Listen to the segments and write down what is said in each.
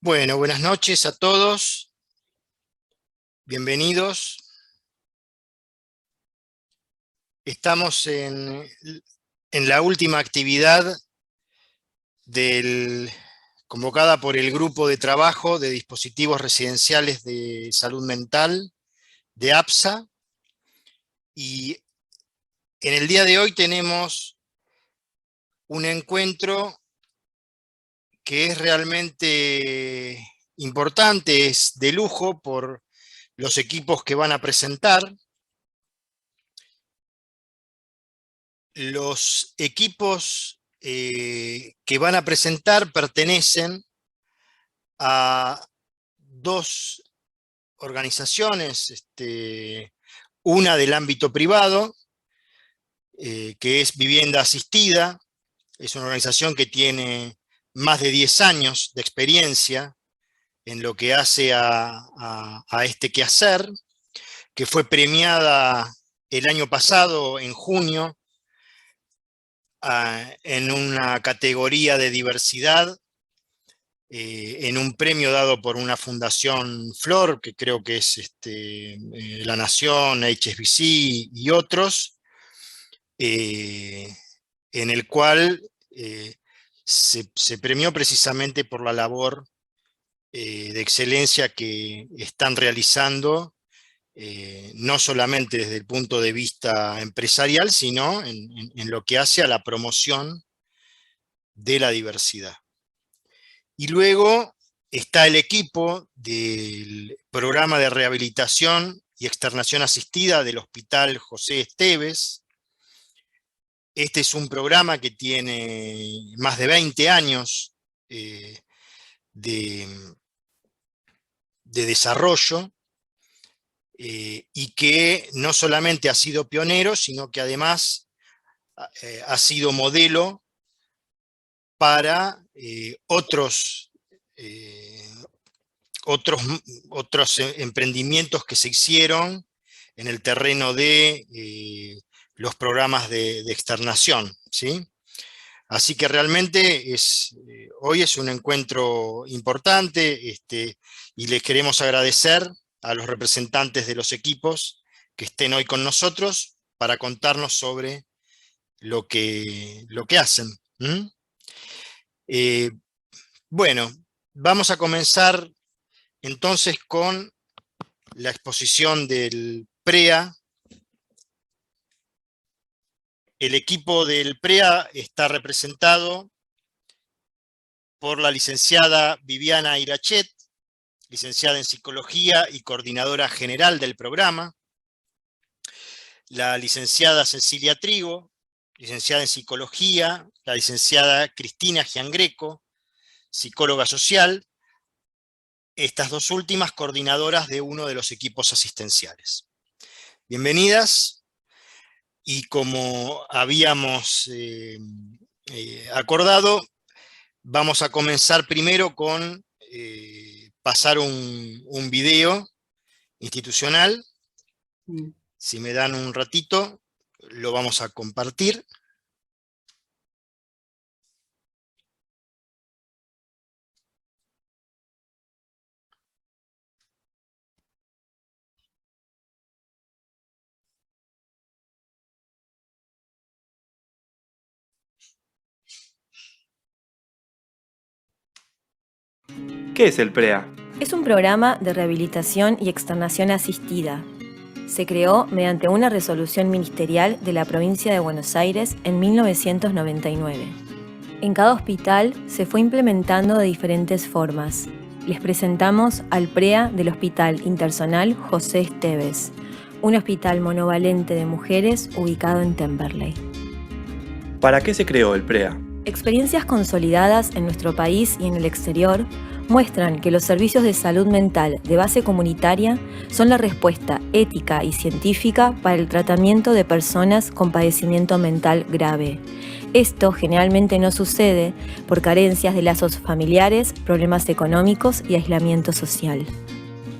Bueno, buenas noches a todos, bienvenidos. Estamos en la última actividad convocada por el Grupo de Trabajo de Dispositivos Residenciales de Salud Mental de APSA, y en el día de hoy tenemos un encuentro que es realmente importante, es de lujo por los equipos que van a presentar. Los equipos que van a presentar pertenecen a dos organizaciones, una del ámbito privado, que es Vivienda Asistida. Es una organización que tiene más de 10 años de experiencia en lo que hace a este quehacer, que fue premiada el año pasado, en junio, en una categoría de diversidad, en un premio dado por una fundación Flor, que creo que es La Nación, HSBC y otros, en el cual se premió precisamente por la labor de excelencia que están realizando, no solamente desde el punto de vista empresarial, sino en lo que hace a la promoción de la diversidad. Y luego está el equipo del programa de rehabilitación y externación asistida del Hospital José Esteves. Este es un programa que tiene más de 20 años de desarrollo, y que no solamente ha sido pionero, sino que además ha sido modelo para otros emprendimientos que se hicieron en el terreno de los programas de externación, ¿sí? Así que realmente hoy es un encuentro importante, y les queremos agradecer a los representantes de los equipos que estén hoy con nosotros para contarnos sobre lo que hacen. Bueno, vamos a comenzar entonces con la exposición del PREA. El equipo del PREA está representado por la licenciada Viviana Irachet, licenciada en Psicología y coordinadora general del programa; la licenciada Cecilia Trigo, licenciada en Psicología; la licenciada Cristina Giangreco, psicóloga social, estas dos últimas coordinadoras de uno de los equipos asistenciales. Bienvenidas, y como habíamos acordado, vamos a comenzar primero con pasar un video institucional. Si me dan un ratito, lo vamos a compartir. ¿Qué es el PREA? Es un programa de rehabilitación y externación asistida. Se creó mediante una resolución ministerial de la provincia de Buenos Aires en 1999. En cada hospital se fue implementando de diferentes formas. Les presentamos al PREA del Hospital Interzonal José Esteves, un hospital monovalente de mujeres ubicado en Temperley. ¿Para qué se creó el PREA? Experiencias consolidadas en nuestro país y en el exterior muestran que los servicios de salud mental de base comunitaria son la respuesta ética y científica para el tratamiento de personas con padecimiento mental grave. Esto generalmente no sucede por carencias de lazos familiares, problemas económicos y aislamiento social.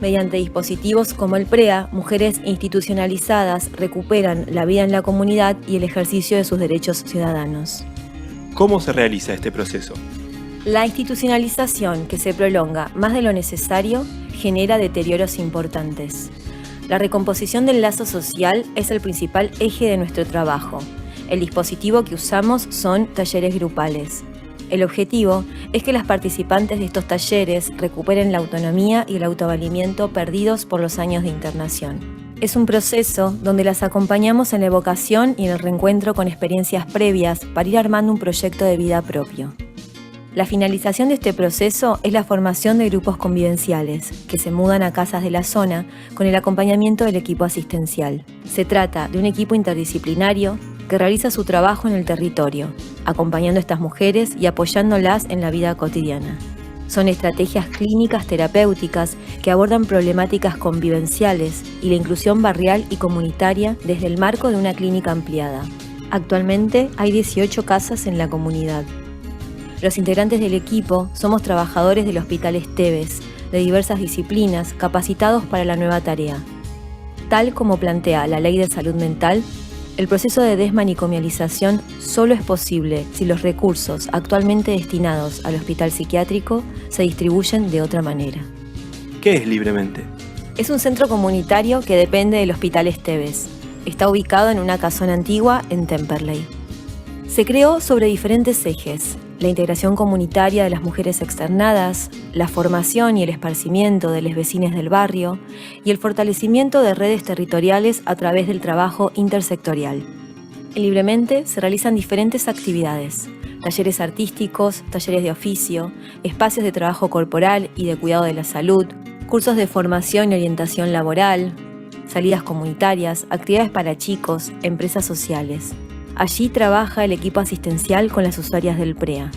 Mediante dispositivos como el PREA, mujeres institucionalizadas recuperan la vida en la comunidad y el ejercicio de sus derechos ciudadanos. ¿Cómo se realiza este proceso? La institucionalización, que se prolonga más de lo necesario, genera deterioros importantes. La recomposición del lazo social es el principal eje de nuestro trabajo. El dispositivo que usamos son talleres grupales. El objetivo es que las participantes de estos talleres recuperen la autonomía y el autovalimiento perdidos por los años de internación. Es un proceso donde las acompañamos en la evocación y en el reencuentro con experiencias previas para ir armando un proyecto de vida propio. La finalización de este proceso es la formación de grupos convivenciales, que se mudan a casas de la zona con el acompañamiento del equipo asistencial. Se trata de un equipo interdisciplinario que realiza su trabajo en el territorio, acompañando a estas mujeres y apoyándolas en la vida cotidiana. Son estrategias clínicas terapéuticas que abordan problemáticas convivenciales y la inclusión barrial y comunitaria desde el marco de una clínica ampliada. Actualmente hay 18 casas en la comunidad. Los integrantes del equipo somos trabajadores del Hospital Esteves, de diversas disciplinas, capacitados para la nueva tarea. Tal como plantea la Ley de Salud Mental, el proceso de desmanicomialización solo es posible si los recursos actualmente destinados al hospital psiquiátrico se distribuyen de otra manera. ¿Qué es Libremente? Es un centro comunitario que depende del Hospital Esteves. Está ubicado en una casona antigua en Temperley. Se creó sobre diferentes ejes: la integración comunitaria de las mujeres externadas, la formación y el esparcimiento de los vecinos del barrio y el fortalecimiento de redes territoriales a través del trabajo intersectorial. En Libremente se realizan diferentes actividades: talleres artísticos, talleres de oficio, espacios de trabajo corporal y de cuidado de la salud, cursos de formación y orientación laboral, salidas comunitarias, actividades para chicos, empresas sociales. Allí trabaja el equipo asistencial con las usuarias del PREA.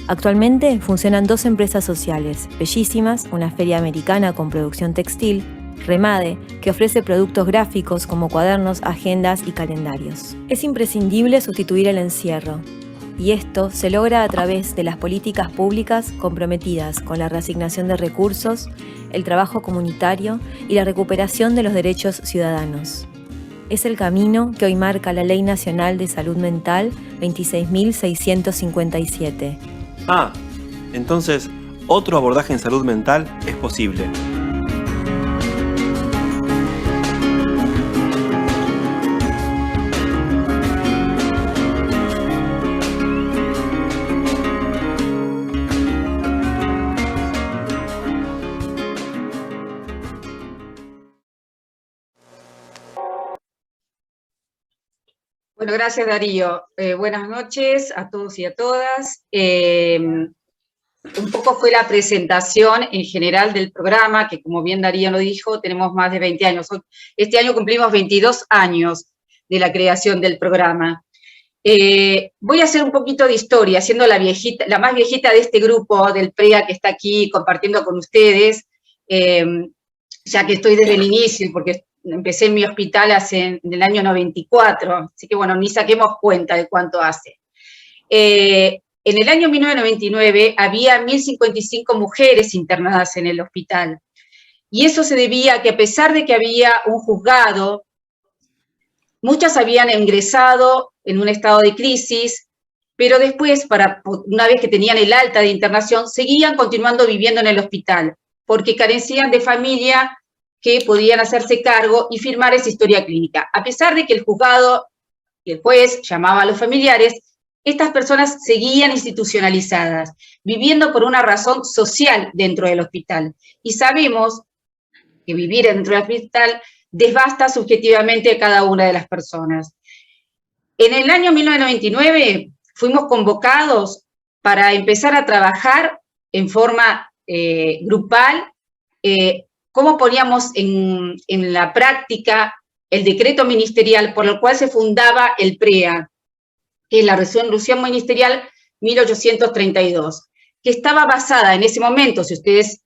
Actualmente funcionan 2 empresas sociales, Bellísimas, una feria americana con producción textil, Remade, que ofrece productos gráficos como cuadernos, agendas y calendarios. Es imprescindible sustituir el encierro, y esto se logra a través de las políticas públicas comprometidas con la reasignación de recursos, el trabajo comunitario y la recuperación de los derechos ciudadanos. Es el camino que hoy marca la Ley Nacional de Salud Mental 26.657. Entonces, otro abordaje en salud mental es posible. Bueno, gracias Darío. Buenas noches a todos y a todas. Un poco fue la presentación en general del programa, que como bien Darío lo dijo, tenemos más de 20 años. Este año cumplimos 22 años de la creación del programa. Voy a hacer un poquito de historia, siendo la más viejita de este grupo del PREA que está aquí compartiendo con ustedes, ya que estoy desde el inicio, porque empecé en mi hospital en el año 94, así que bueno, ni saquemos cuenta de cuánto hace. En el año 1999 había 1.055 mujeres internadas en el hospital, y eso se debía a que a pesar de que había un juzgado, muchas habían ingresado en un estado de crisis, pero después, una vez que tenían el alta de internación, seguían continuando viviendo en el hospital, porque carecían de familia que podían hacerse cargo y firmar esa historia clínica. A pesar de que el juzgado y el juez llamaba a los familiares, estas personas seguían institucionalizadas, viviendo por una razón social dentro del hospital. Y sabemos que vivir dentro del hospital desbasta subjetivamente a cada una de las personas. En el año 1999 fuimos convocados para empezar a trabajar en forma grupal, cómo poníamos en la práctica el decreto ministerial por el cual se fundaba el PREA, que es la resolución ministerial 1832, que estaba basada en ese momento, si ustedes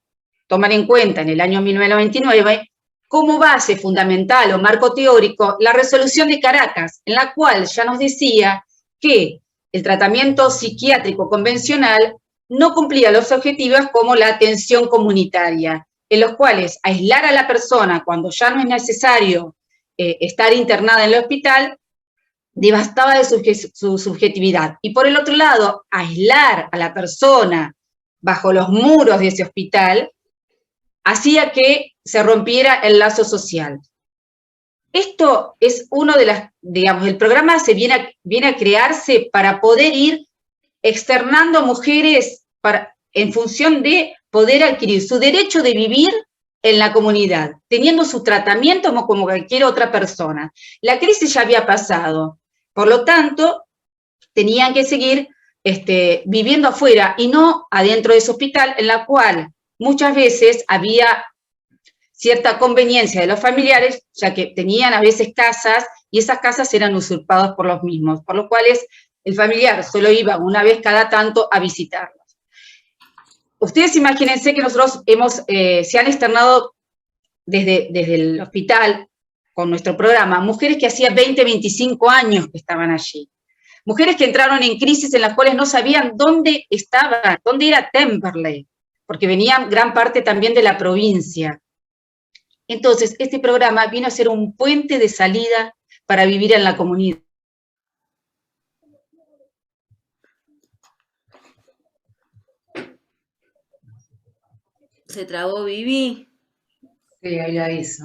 toman en cuenta en el año 1999, como base fundamental o marco teórico, la resolución de Caracas, en la cual ya nos decía que el tratamiento psiquiátrico convencional no cumplía los objetivos como la atención comunitaria, en los cuales aislar a la persona cuando ya no es necesario estar internada en el hospital, devastaba de su subjetividad. Y por el otro lado, aislar a la persona bajo los muros de ese hospital, hacía que se rompiera el lazo social. Esto es uno de las, digamos, el programa viene a crearse para poder ir externando mujeres en función de poder adquirir su derecho de vivir en la comunidad, teniendo su tratamiento como cualquier otra persona. La crisis ya había pasado, por lo tanto, tenían que seguir viviendo afuera y no adentro de ese hospital, en la cual muchas veces había cierta conveniencia de los familiares, ya que tenían a veces casas, y esas casas eran usurpadas por los mismos, por lo cual el familiar solo iba una vez cada tanto a visitarlos. Ustedes imagínense que nosotros se han externado desde el hospital, con nuestro programa, mujeres que hacía 20, 25 años que estaban allí. Mujeres que entraron en crisis en las cuales no sabían dónde era Temperley, porque venían gran parte también de la provincia. Entonces, este programa vino a ser un puente de salida para vivir en la comunidad. Se trabó Vivi. Sí, ahí la hizo.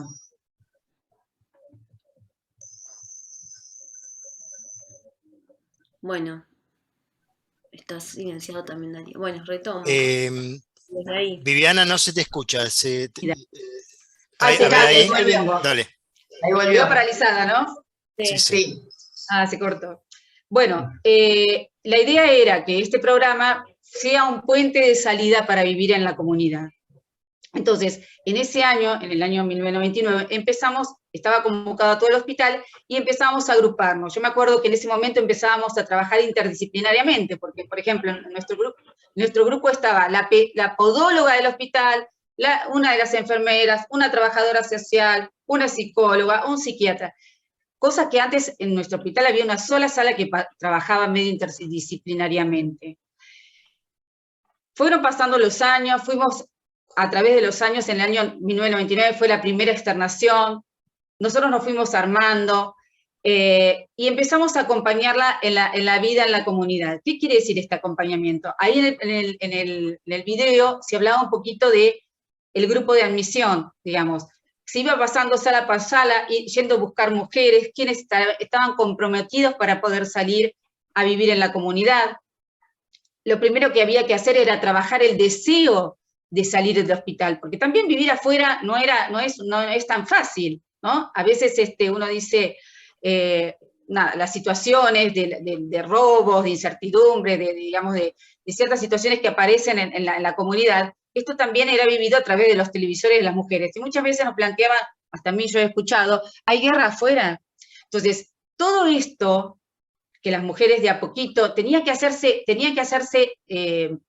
Bueno, está silenciado también Darío. Bueno, retomo. Desde ahí. Viviana, no se te escucha. Ahí volvió. Dale. Ahí volvió paralizada, ¿no? Sí. Ah, se cortó. Bueno, la idea era que este programa sea un puente de salida para vivir en la comunidad. Entonces, en ese año, en el año 1999, estaba convocado a todo el hospital y empezamos a agruparnos. Yo me acuerdo que en ese momento empezábamos a trabajar interdisciplinariamente, porque, por ejemplo, en nuestro grupo estaba la podóloga del hospital, una de las enfermeras, una trabajadora social, una psicóloga, un psiquiatra. Cosa que antes en nuestro hospital había una sola sala que trabajaba medio interdisciplinariamente. Fueron pasando los años, fuimos a través de los años, en el año 1999 fue la primera externación, nosotros nos fuimos armando y empezamos a acompañarla en la vida en la comunidad. ¿Qué quiere decir este acompañamiento? Ahí en el video se hablaba un poquito de el grupo de admisión, digamos. Se iba pasando sala por sala y yendo a buscar mujeres, quienes estaban comprometidos para poder salir a vivir en la comunidad. Lo primero que había que hacer era trabajar el deseo de salir del hospital, porque también vivir afuera no es tan fácil, ¿no? A veces uno dice, las situaciones de robos, de incertidumbre, de ciertas situaciones que aparecen en la comunidad, esto también era vivido a través de los televisores de las mujeres, y muchas veces nos planteaban, hasta a mí yo he escuchado, hay guerra afuera. Entonces, todo esto que las mujeres de a poquito tenían que hacerse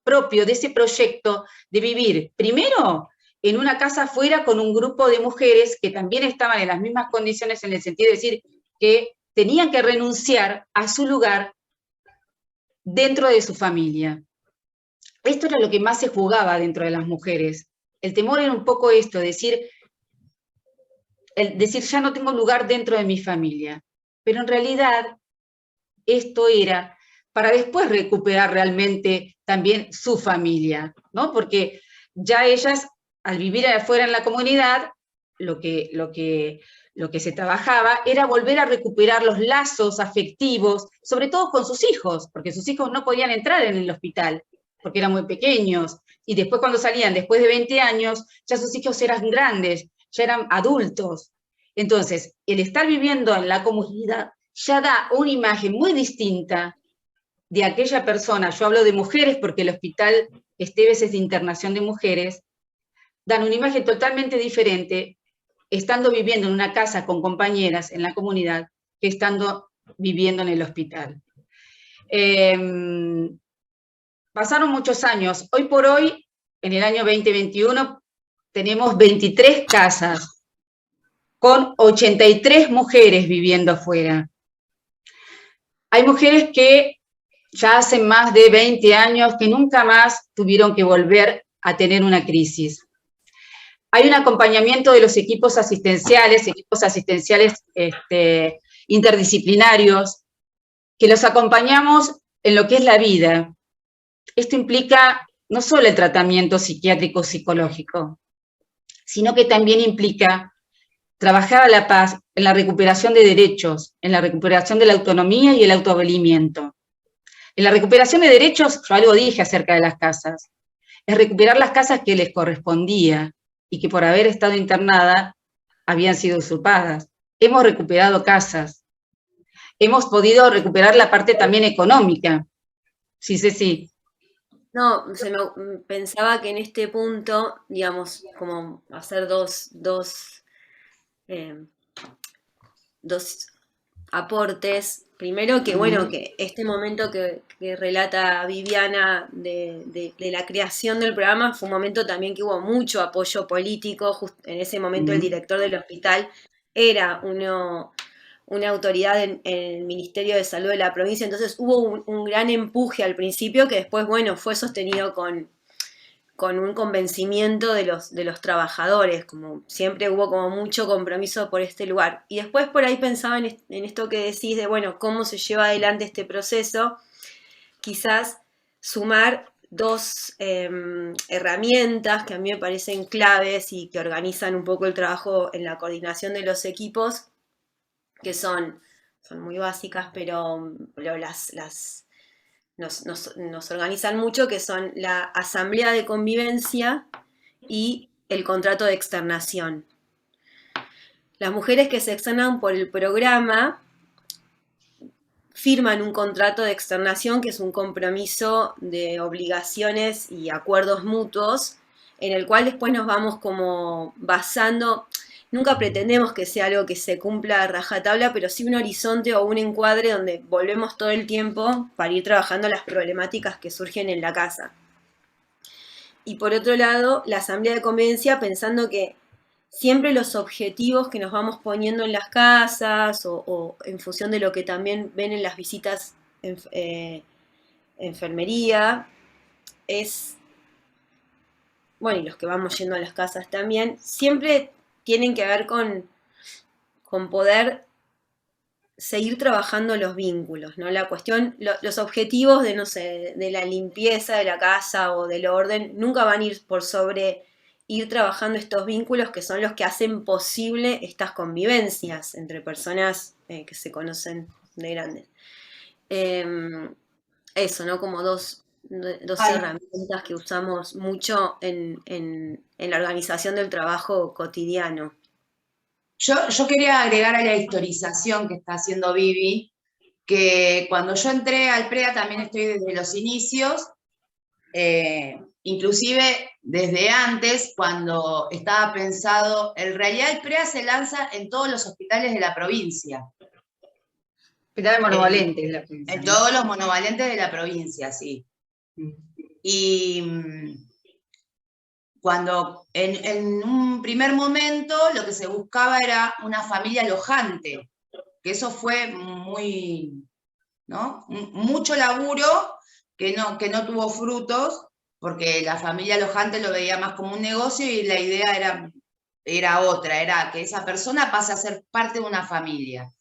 propio de ese proyecto de vivir, primero, en una casa afuera con un grupo de mujeres que también estaban en las mismas condiciones, en el sentido de decir que tenían que renunciar a su lugar dentro de su familia. Esto era lo que más se jugaba dentro de las mujeres. El temor era un poco esto, decir, ya no tengo lugar dentro de mi familia. Pero en realidad, esto era para después recuperar realmente también su familia, ¿no? Porque ya ellas, al vivir afuera en la comunidad, lo que se trabajaba era volver a recuperar los lazos afectivos, sobre todo con sus hijos, porque sus hijos no podían entrar en el hospital, porque eran muy pequeños, y después cuando salían, después de 20 años, ya sus hijos eran grandes, ya eran adultos. Entonces, el estar viviendo en la comunidad ya da una imagen muy distinta de aquella persona. Yo hablo de mujeres porque el hospital Esteves es de internación de mujeres, dan una imagen totalmente diferente estando viviendo en una casa con compañeras en la comunidad que estando viviendo en el hospital. Pasaron muchos años. Hoy por hoy, en el año 2021, tenemos 23 casas con 83 mujeres viviendo afuera. Hay mujeres que ya hace más de 20 años que nunca más tuvieron que volver a tener una crisis. Hay un acompañamiento de los equipos asistenciales interdisciplinarios, que los acompañamos en lo que es la vida. Esto implica no solo el tratamiento psiquiátrico psicológico, sino que también implica trabajar a la paz en la recuperación de derechos, en la recuperación de la autonomía y el autoavalimiento. En la recuperación de derechos, yo algo dije acerca de las casas, es recuperar las casas que les correspondía y que por haber estado internada habían sido usurpadas. Hemos recuperado casas, hemos podido recuperar la parte también económica. Sí, sí. No, pensaba que en este punto, digamos, como hacer eh, dos aportes. Primero que, bueno, que este momento que relata Viviana de la creación del programa fue un momento también que hubo mucho apoyo político. En ese momento el director del hospital era una autoridad en el Ministerio de Salud de la provincia, entonces hubo un gran empuje al principio que después, bueno, fue sostenido con un convencimiento de los trabajadores, como siempre hubo como mucho compromiso por este lugar. Y después por ahí pensaba en esto que decís de, bueno, cómo se lleva adelante este proceso, quizás sumar dos herramientas que a mí me parecen claves y que organizan un poco el trabajo en la coordinación de los equipos, que son muy básicas, pero nos organizan mucho, que son la asamblea de convivencia y el contrato de externación. Las mujeres que se externan por el programa firman un contrato de externación, que es un compromiso de obligaciones y acuerdos mutuos, en el cual después nos vamos como basando. Nunca pretendemos que sea algo que se cumpla a rajatabla, pero sí un horizonte o un encuadre donde volvemos todo el tiempo para ir trabajando las problemáticas que surgen en la casa. Y por otro lado, la asamblea de convivencia, pensando que siempre los objetivos que nos vamos poniendo en las casas o en función de lo que también ven en las visitas enfermería, es, bueno, y los que vamos yendo a las casas también, siempre tienen que ver con poder seguir trabajando los vínculos, ¿no? La cuestión, los objetivos de, no sé, de la limpieza de la casa o del orden, nunca van a ir por sobre ir trabajando estos vínculos que son los que hacen posible estas convivencias entre personas que se conocen de grandes. Eso, ¿no? Como dos herramientas que usamos mucho en la organización del trabajo cotidiano. Yo quería agregar a la historización que está haciendo Vivi, que cuando yo entré al PREA también estoy desde los inicios, inclusive desde antes, cuando estaba pensado, en realidad el PREA se lanza en todos los hospitales de la provincia. Hospitales monovalentes de la provincia. En todos los monovalentes de la provincia, sí. Y cuando en un primer momento lo que se buscaba era una familia alojante, que eso fue muy, ¿no? Mucho laburo que no tuvo frutos, porque la familia alojante lo veía más como un negocio y la idea era otra, era que esa persona pase a ser parte de una familia.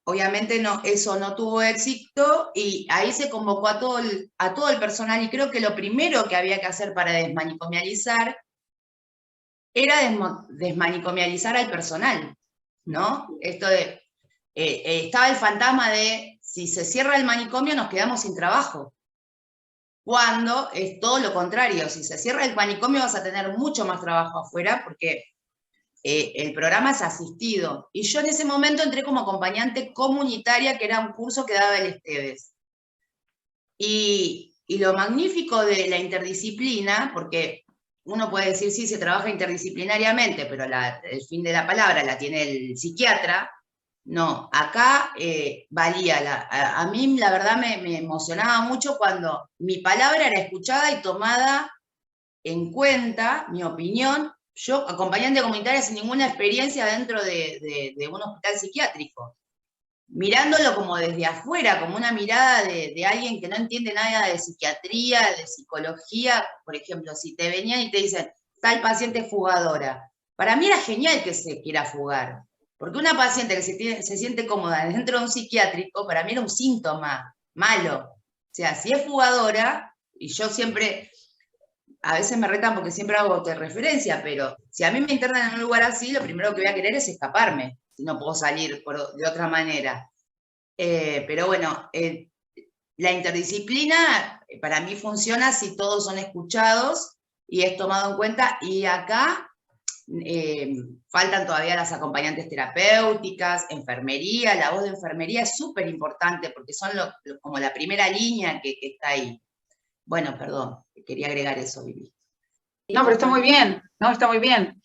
Obviamente eso no tuvo éxito y ahí se convocó a todo el personal y creo que lo primero que había que hacer para desmanicomializar era desmanicomializar al personal, ¿no? Esto de, estaba el fantasma de si se cierra el manicomio nos quedamos sin trabajo, cuando es todo lo contrario, si se cierra el manicomio vas a tener mucho más trabajo afuera porque el programa es asistido. Y yo en ese momento entré como acompañante comunitaria, que era un curso que daba el Esteves. Y lo magnífico de la interdisciplina, porque uno puede decir, sí, se trabaja interdisciplinariamente, pero el fin de la palabra la tiene el psiquiatra. No, acá valía. A mí la verdad me emocionaba mucho cuando mi palabra era escuchada y tomada en cuenta, mi opinión. Yo, acompañante comunitaria sin ninguna experiencia dentro de un hospital psiquiátrico, mirándolo como desde afuera, como una mirada de alguien que no entiende nada de psiquiatría, de psicología. Por ejemplo, si te venían y te dicen, tal paciente fugadora, para mí era genial que se quiera fugar, porque una paciente que se siente cómoda dentro de un psiquiátrico, para mí era un síntoma malo. O sea, si es fugadora, Y yo siempre, a veces me retan porque siempre hago autorreferencia, pero si a mí me internan en un lugar así, lo primero que voy a querer es escaparme, si no puedo salir de otra manera. Pero bueno, la interdisciplina para mí funciona si todos son escuchados y es tomado en cuenta, y acá faltan todavía las acompañantes terapéuticas, enfermería. La voz de enfermería es súper importante porque son como la primera línea que está ahí. Bueno, perdón, quería agregar eso, Vivi. No, pero está muy bien, no, está muy bien.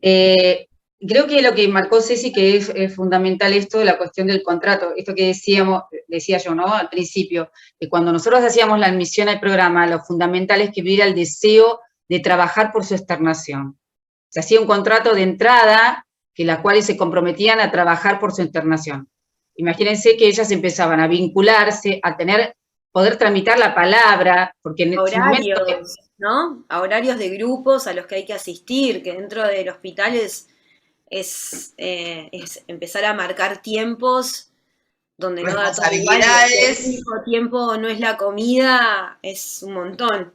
Creo que lo que marcó Ceci, que es fundamental esto, la cuestión del contrato, esto que decía yo, ¿no? Al principio, que cuando nosotros hacíamos la admisión al programa, lo fundamental es que hubiera el deseo de trabajar por su externación. Se hacía un contrato de entrada, que las cuales se comprometían a trabajar por su internación. Imagínense que ellas empezaban a vincularse, a poder tramitar la palabra, porque en ese momento... ¿no? A horarios de grupos a los que hay que asistir, que dentro del hospital es empezar a marcar tiempos donde no da todo igual, el único tiempo no es la comida, es un montón.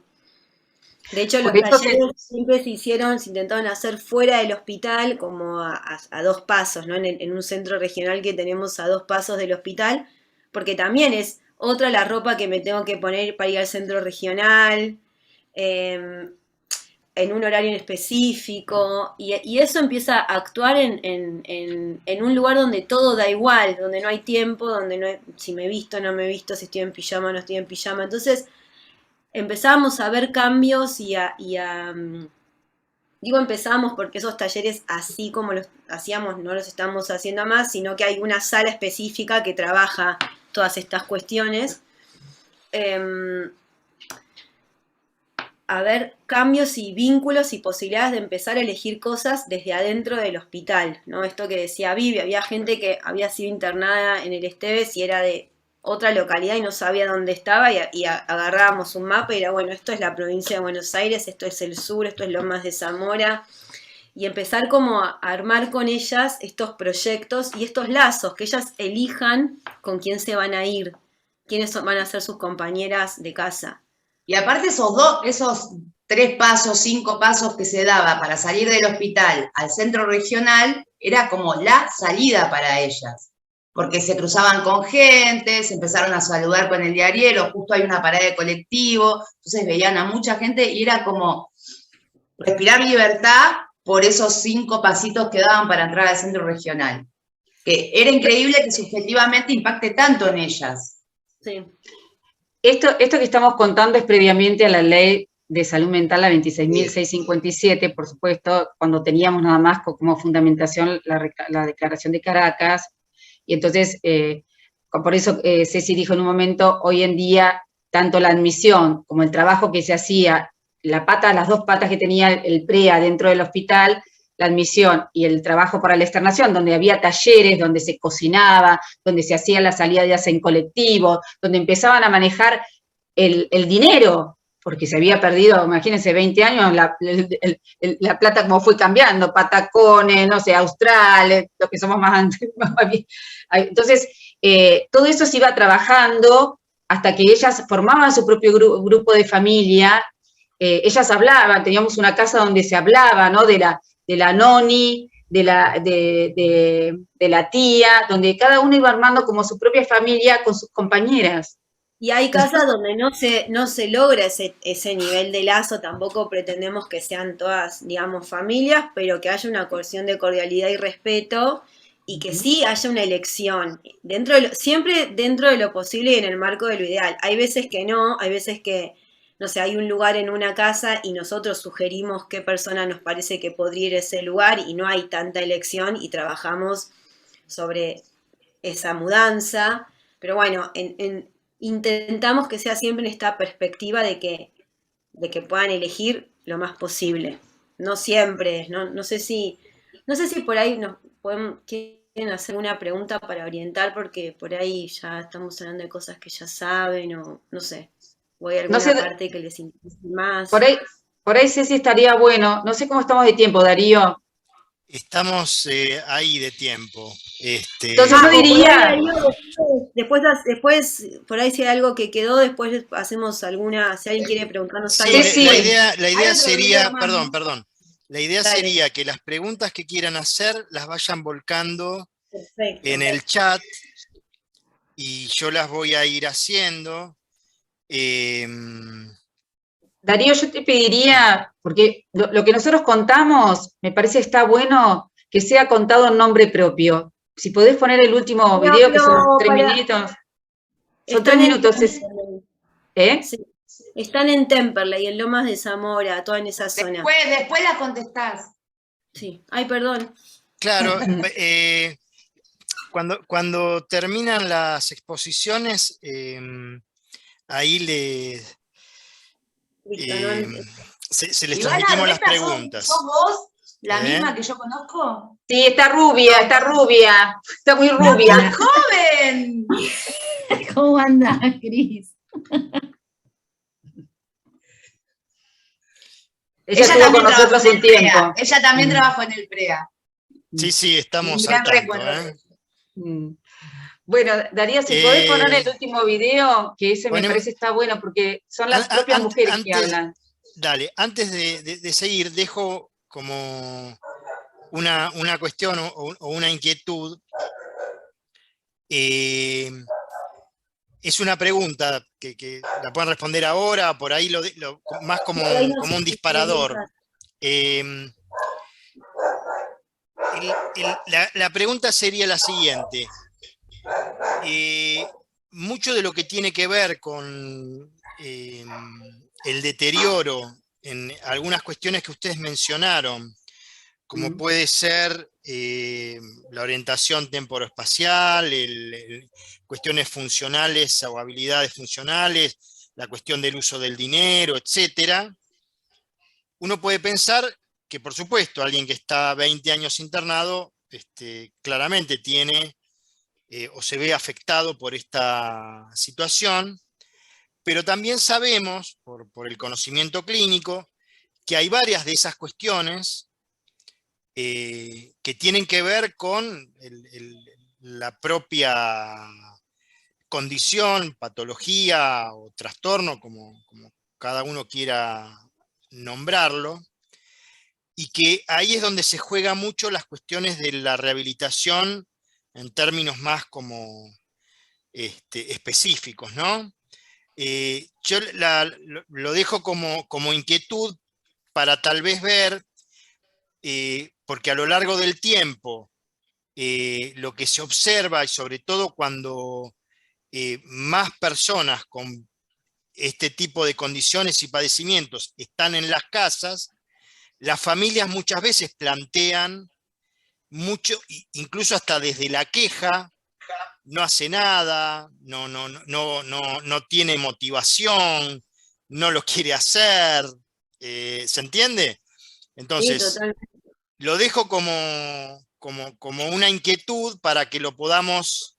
De hecho, los talleres siempre se intentaron hacer fuera del hospital, como a 2 pasos, ¿no? En un centro regional que tenemos a 2 pasos del hospital, porque también es otra la ropa que me tengo que poner para ir al centro regional, en un horario en específico, y eso empieza a actuar en un lugar donde todo da igual, donde no hay tiempo, donde no hay, si me visto, no me visto, si estoy en pijama, no estoy en pijama. Entonces empezamos a ver cambios digo empezamos porque esos talleres, así como los hacíamos, no los estamos haciendo más, sino que hay una sala específica que trabaja todas estas cuestiones. A ver cambios y vínculos y posibilidades de empezar a elegir cosas desde adentro del hospital, ¿no? Esto que decía Vivi, había gente que había sido internada en el Esteves y era de otra localidad y no sabía dónde estaba, y agarrábamos un mapa y era, bueno, esto es la provincia de Buenos Aires, esto es el sur, esto es Lomas de Zamora, y empezar como a armar con ellas estos proyectos y estos lazos, que ellas elijan con quién se van a ir, quiénes van a ser sus compañeras de casa. Y aparte esos 3 pasos, 5 pasos que se daba para salir del hospital al centro regional, era como la salida para ellas, porque se cruzaban con gente, se empezaron a saludar con el diariero, justo hay una parada de colectivo, entonces veían a mucha gente y era como respirar libertad por esos 5 pasitos que daban para entrar al centro regional. Que era increíble que subjetivamente impacte tanto en ellas. Sí. Esto que estamos contando es previamente a la ley de salud mental, la 26.657, por supuesto, cuando teníamos nada más como fundamentación la Declaración de Caracas, y entonces, por eso Ceci dijo en un momento, hoy en día, tanto la admisión como el trabajo que se hacía, las 2 patas que tenía el PREA dentro del hospital, la admisión y el trabajo para la externación, donde había talleres, donde se cocinaba, donde se hacían las salidas en colectivo, donde empezaban a manejar el dinero, porque se había perdido, imagínense, 20 años, la plata como fue cambiando, patacones, no sé, australes, los que somos más antiguos. Entonces, todo eso se iba trabajando hasta que ellas formaban su propio grupo de familia. Ellas hablaban, teníamos una casa donde se hablaba, ¿no? De la noni, de la tía, donde cada uno iba armando como su propia familia con sus compañeras. Y hay casas donde no se logra ese nivel de lazo, tampoco pretendemos que sean todas, digamos, familias, pero que haya una cohesión de cordialidad y respeto, y que sí haya una elección, siempre dentro de lo posible y en el marco de lo ideal. Hay veces que no, hay veces que, no sé, hay un lugar en una casa y nosotros sugerimos qué persona nos parece que podría ir a ese lugar y no hay tanta elección y trabajamos sobre esa mudanza. Pero bueno, intentamos que sea siempre en esta perspectiva de que puedan elegir lo más posible. No siempre, no sé si por ahí quieren hacer una pregunta para orientar, porque por ahí ya estamos hablando de cosas que ya saben o no sé. Voy a alguna parte que les interese más. Por ahí Ceci estaría bueno. No sé cómo estamos de tiempo, Darío. Estamos ahí de tiempo. Entonces yo diría... Después, por ahí si hay algo que quedó, después hacemos alguna, si alguien quiere preguntarnos Sí, algo. Sí. la idea sería, perdón, la idea Dale. sería que las preguntas que quieran hacer las vayan volcando Perfecto. en el chat y yo las voy a ir haciendo. Darío, yo te pediría, porque lo que nosotros contamos, me parece que está bueno que sea contado en nombre propio. Si podés poner el último video, que son 3 minutos. Son 3 minutos. ¿Eh? Sí. Están en Temperley, en Lomas de Zamora, toda en esa zona. Después la contestás. Sí. Ay, perdón. Claro, cuando terminan las exposiciones, ahí se les transmitimos las preguntas. ¿Sos vos la misma que yo conozco? Sí, está rubia, está muy rubia. ¡Muy joven! ¿Cómo anda, Cris? Ella estuvo con nosotros un tiempo. Ella también trabajó en el PREA. Sí, estamos Un gran al tanto. recuerdo. Bueno, Darío, si podés poner el último video, que ese me parece está bueno, porque son las propias mujeres que hablan. Dale, antes de seguir, dejo como una cuestión o una inquietud. Es una pregunta que la pueden responder ahora, por ahí más como un disparador. La pregunta sería la siguiente. Mucho de lo que tiene que ver con el deterioro en algunas cuestiones que ustedes mencionaron, como puede ser la orientación temporoespacial, cuestiones funcionales o habilidades funcionales, la cuestión del uso del dinero, etc. Uno puede pensar que, por supuesto, alguien que está 20 años internado, claramente tiene o se ve afectado por esta situación, pero también sabemos, por el conocimiento clínico, que hay varias de esas cuestiones que tienen que ver con la propia condición, patología o trastorno, como cada uno quiera nombrarlo, y que ahí es donde se juega mucho las cuestiones de la rehabilitación en términos más como específicos, ¿no? Yo lo dejo como inquietud para tal vez ver, porque a lo largo del tiempo lo que se observa, y sobre todo cuando más personas con este tipo de condiciones y padecimientos están en las casas, las familias muchas veces plantean mucho, incluso hasta desde la queja, no hace nada, no tiene motivación, no lo quiere hacer, ¿se entiende? Entonces, Sí, lo dejo como una inquietud para que lo podamos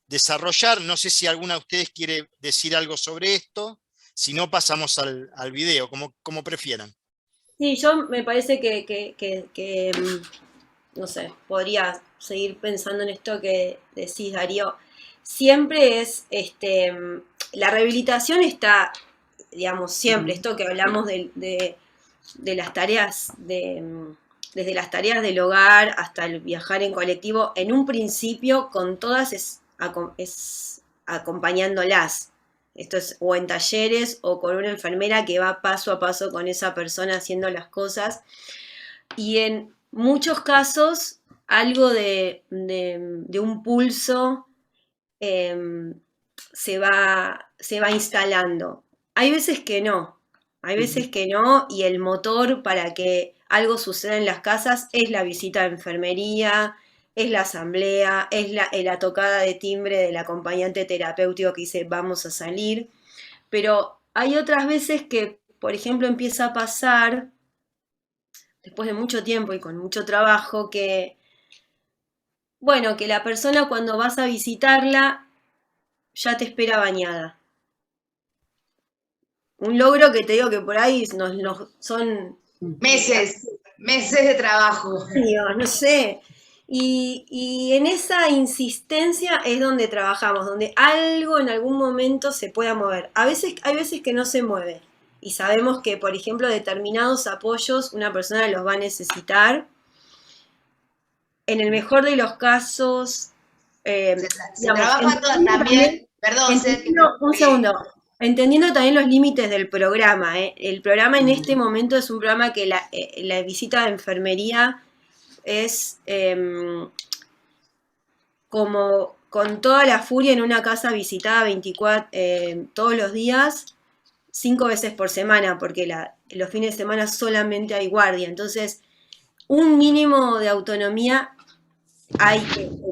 desarrollar. No sé si alguna de ustedes quiere decir algo sobre esto, si no pasamos al video, como prefieran. Sí, yo me parece que no sé, podría seguir pensando en esto que decís, Darío. Siempre es, la rehabilitación está, digamos, siempre, esto que hablamos de las tareas, desde las tareas del hogar hasta el viajar en colectivo, en un principio con todas es acompañándolas. Esto es o en talleres o con una enfermera que va paso a paso con esa persona haciendo las cosas. Y en muchos casos algo de un pulso se va instalando. Hay veces que no, y el motor para que algo suceda en las casas es la visita de enfermería, es la asamblea, es la tocada de timbre del acompañante terapéutico que dice vamos a salir, pero hay otras veces que, por ejemplo, empieza a pasar después de mucho tiempo y con mucho trabajo, que, bueno, que la persona cuando vas a visitarla ya te espera bañada. Un logro que te digo que por ahí son meses. meses de trabajo. Dios, no sé. Y en esa insistencia es donde trabajamos, donde algo en algún momento se pueda mover. Hay veces que no se mueve. Y sabemos que, por ejemplo, determinados apoyos una persona los va a necesitar. En el mejor de los casos, Se digamos, trabaja también, perdón, un segundo. Entendiendo también los límites del programa, ¿eh? El programa en este momento es un programa que la visita de enfermería es como con toda la furia en una casa visitada 24 todos los días, 5 veces por semana, porque los fines de semana solamente hay guardia. Entonces, un mínimo de autonomía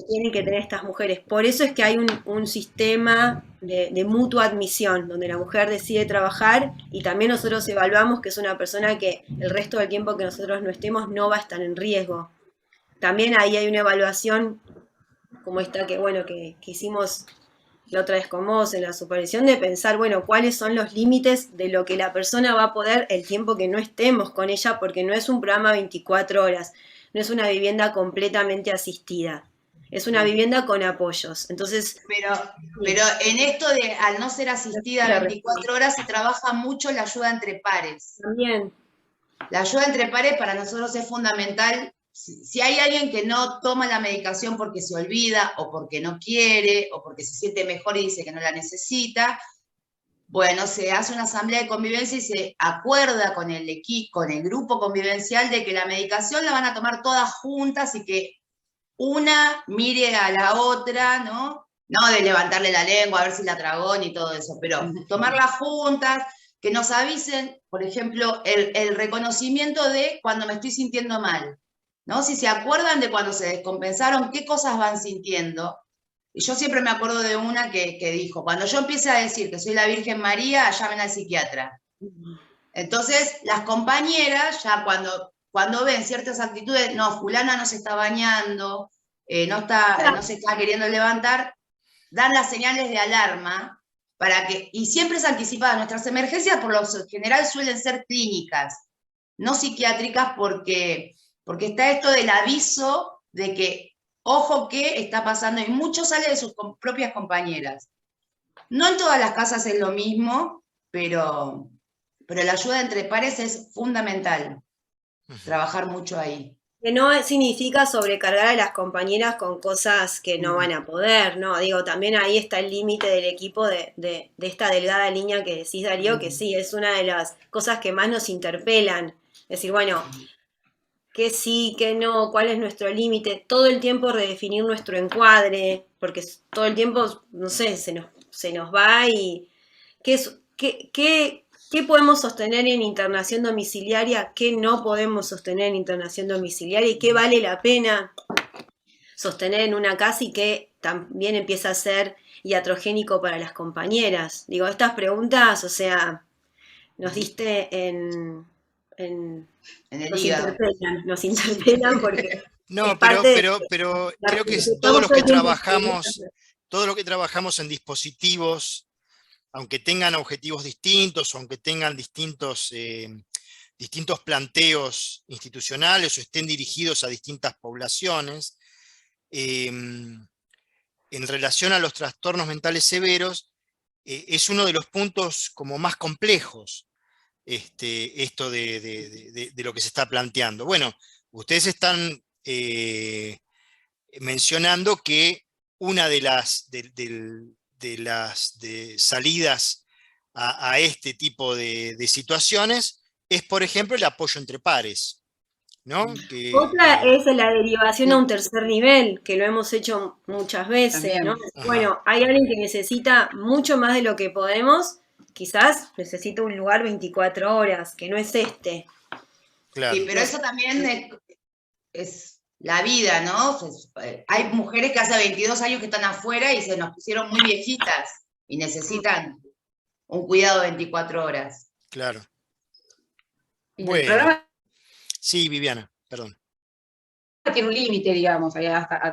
tienen que tener estas mujeres. Por eso es que hay un sistema de mutua admisión, donde la mujer decide trabajar y también nosotros evaluamos que es una persona que el resto del tiempo que nosotros no estemos no va a estar en riesgo. También ahí hay una evaluación como esta que hicimos la otra vez con vos en la supervisión, de pensar, bueno, cuáles son los límites de lo que la persona va a poder el tiempo que no estemos con ella, porque no es un programa 24 horas, no es una vivienda completamente asistida, es una vivienda con apoyos. Entonces, pero en esto de al no ser asistida 24 horas se trabaja mucho la ayuda entre pares. También. La ayuda entre pares para nosotros es fundamental. Si hay alguien que no toma la medicación porque se olvida, o porque no quiere, o porque se siente mejor y dice que no la necesita, bueno, se hace una asamblea de convivencia y se acuerda con el equipo, con el grupo convivencial, de que la medicación la van a tomar todas juntas y que una mire a la otra, ¿no? No de levantarle la lengua a ver si la tragó ni todo eso, pero tomarla juntas, que nos avisen, por ejemplo, el reconocimiento de cuando me estoy sintiendo mal, ¿no? Si se acuerdan de cuando se descompensaron, qué cosas van sintiendo. Y yo siempre me acuerdo de una que dijo, cuando yo empiece a decir que soy la Virgen María, llamen al psiquiatra. Entonces, las compañeras, ya cuando ven ciertas actitudes, no, fulana no se está bañando, no se está queriendo levantar, dan las señales de alarma, y siempre es anticipada. Nuestras emergencias, por lo general, suelen ser clínicas, no psiquiátricas, porque está esto del aviso de que, ojo, que está pasando, y mucho sale de sus propias compañeras. No en todas las casas es lo mismo, pero la ayuda entre pares es fundamental, trabajar mucho ahí. Que no significa sobrecargar a las compañeras con cosas que no van a poder, ¿no? Digo, también ahí está el límite del equipo de esta delgada línea que decís, Darío, que sí, es una de las cosas que más nos interpelan. Es decir, bueno, qué sí, qué no, cuál es nuestro límite, todo el tiempo redefinir nuestro encuadre, porque todo el tiempo, no sé, se nos va y ¿qué podemos sostener en internación domiciliaria, qué no podemos sostener en internación domiciliaria y qué vale la pena sostener en una casa y qué también empieza a ser iatrogénico para las compañeras? Digo, estas preguntas, o sea, nos diste nos interpelan porque no, pero creo que todo lo que trabajamos en dispositivos, aunque tengan objetivos distintos, aunque tengan distintos planteos institucionales o estén dirigidos a distintas poblaciones, en relación a los trastornos mentales severos, es uno de los puntos como más complejos, esto de lo que se está planteando. Bueno, ustedes están mencionando que una de las salidas a este tipo de situaciones es, por ejemplo, el apoyo entre pares, ¿no? Otra es la derivación a un tercer nivel, que lo hemos hecho muchas veces, ¿no? Bueno, hay alguien que necesita mucho más de lo que podemos, quizás necesita un lugar 24 horas, que no es este. Claro. Sí, pero eso también es la vida, ¿no? Hay mujeres que hace 22 años que están afuera y se nos pusieron muy viejitas y necesitan un cuidado 24 horas. Claro. Bueno. Sí, Viviana, perdón. Tiene un límite, digamos,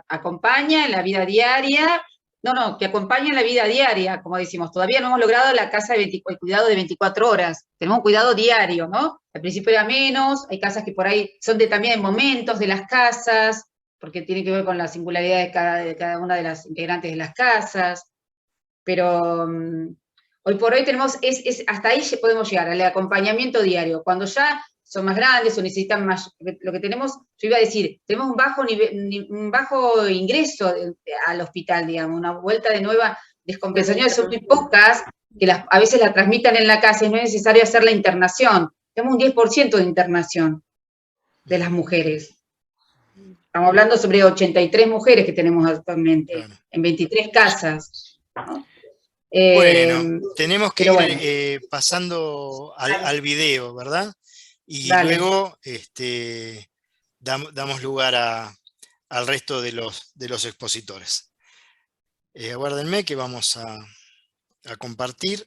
acompaña en la vida diaria, No, que acompañen la vida diaria, como decimos. Todavía no hemos logrado la casa de el cuidado de 24 horas. Tenemos un cuidado diario, ¿no? Al principio era menos, hay casas que por ahí son también momentos de las casas, porque tiene que ver con la singularidad de cada una de las integrantes de las casas. Pero hoy por hoy tenemos, hasta ahí podemos llegar, al acompañamiento diario. Cuando ya son más grandes o necesitan más, lo que tenemos, yo iba a decir, tenemos un bajo ingreso al hospital, digamos, una vuelta de nueva descompensación, son muy pocas, que a veces la transmitan en la casa y no es necesario hacer la internación. Tenemos un 10% de internación de las mujeres. Estamos hablando sobre 83 mujeres que tenemos actualmente, claro, en 23 casas, ¿no? Bueno, tenemos que ir bueno, pasando al video, ¿verdad? Y dale. luego damos lugar al resto de los expositores. Aguárdenme que vamos a compartir.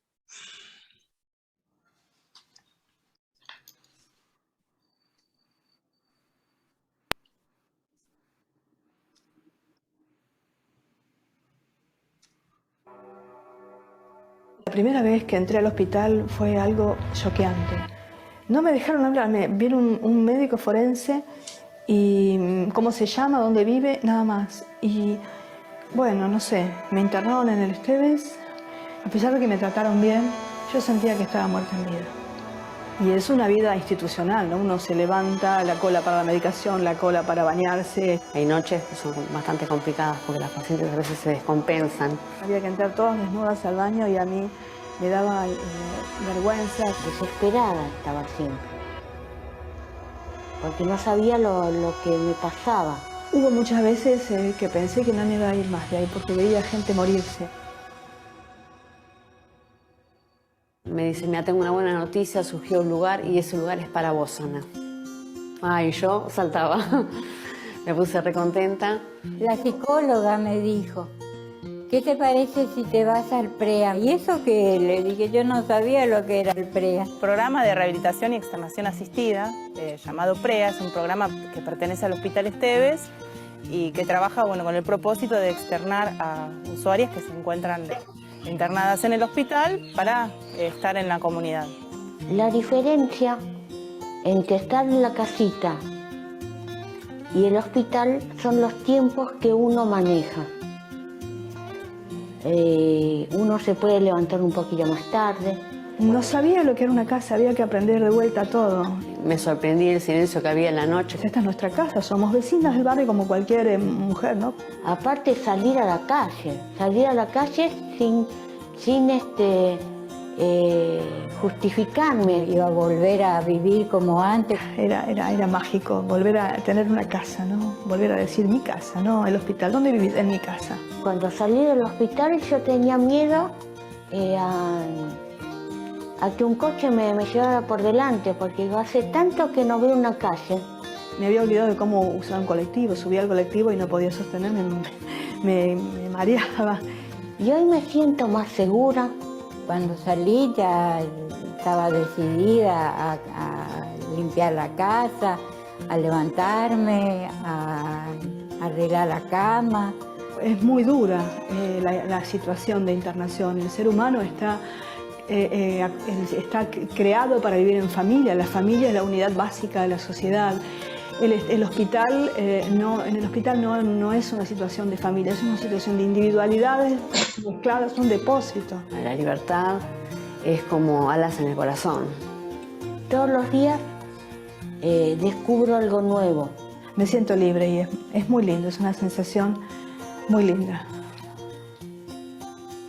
La primera vez que entré al hospital fue algo choqueante. No me dejaron hablar, vino un médico forense y cómo se llama, dónde vive, nada más. Y bueno, no sé, me internaron en el Esteves. A pesar de que me trataron bien, yo sentía que estaba muerta en vida. Y es una vida institucional, ¿no? Uno se levanta, la cola para la medicación, la cola para bañarse. Hay noches que son bastante complicadas porque las pacientes a veces se descompensan. Había que entrar todas desnudas al baño y a mí me daba vergüenza. Desesperada estaba siempre, porque no sabía lo que me pasaba. Hubo muchas veces que pensé que no me iba a ir más de ahí porque veía gente morirse. Me dice, mira, tengo una buena noticia, surgió un lugar y ese lugar es para vos, Ana. Ay, yo saltaba, me puse recontenta. La psicóloga me dijo, ¿qué te parece si te vas al PREA? Y eso que le dije, yo no sabía lo que era el PREA. El programa de rehabilitación y externación asistida, llamado PREA, es un programa que pertenece al Hospital Esteves y que trabaja con el propósito de externar a usuarias que se encuentran internadas en el hospital para estar en la comunidad. La diferencia entre estar en la casita y el hospital son los tiempos que uno maneja. Uno se puede levantar un poquillo más tarde. No sabía lo que era una casa, había que aprender de vuelta todo. Me sorprendí el silencio que había en la noche. Esta es nuestra casa, somos vecinas del barrio como cualquier mujer, ¿no? Aparte salir a la calle sin justificarme. Iba a volver a vivir como antes. Era mágico volver a tener una casa, ¿no? Volver a decir mi casa, ¿no? El hospital, ¿dónde vivís? En mi casa. Cuando salí del hospital yo tenía miedo a que un coche me llevara por delante, porque hace tanto que no veo una calle. Me había olvidado de cómo usar un colectivo, subía al colectivo y no podía sostenerme, me mareaba. Y hoy me siento más segura. Cuando salí ya estaba decidida a limpiar la casa, a levantarme, a arreglar la cama. Es muy dura la situación de internación. El ser humano está creado para vivir en familia. La familia es la unidad básica de la sociedad. El hospital, en el hospital no es una situación de familia, es una situación de individualidades mezcladas, un depósito. La libertad es como alas en el corazón. Todos los días descubro algo nuevo. Me siento libre y es muy lindo, es una sensación muy linda.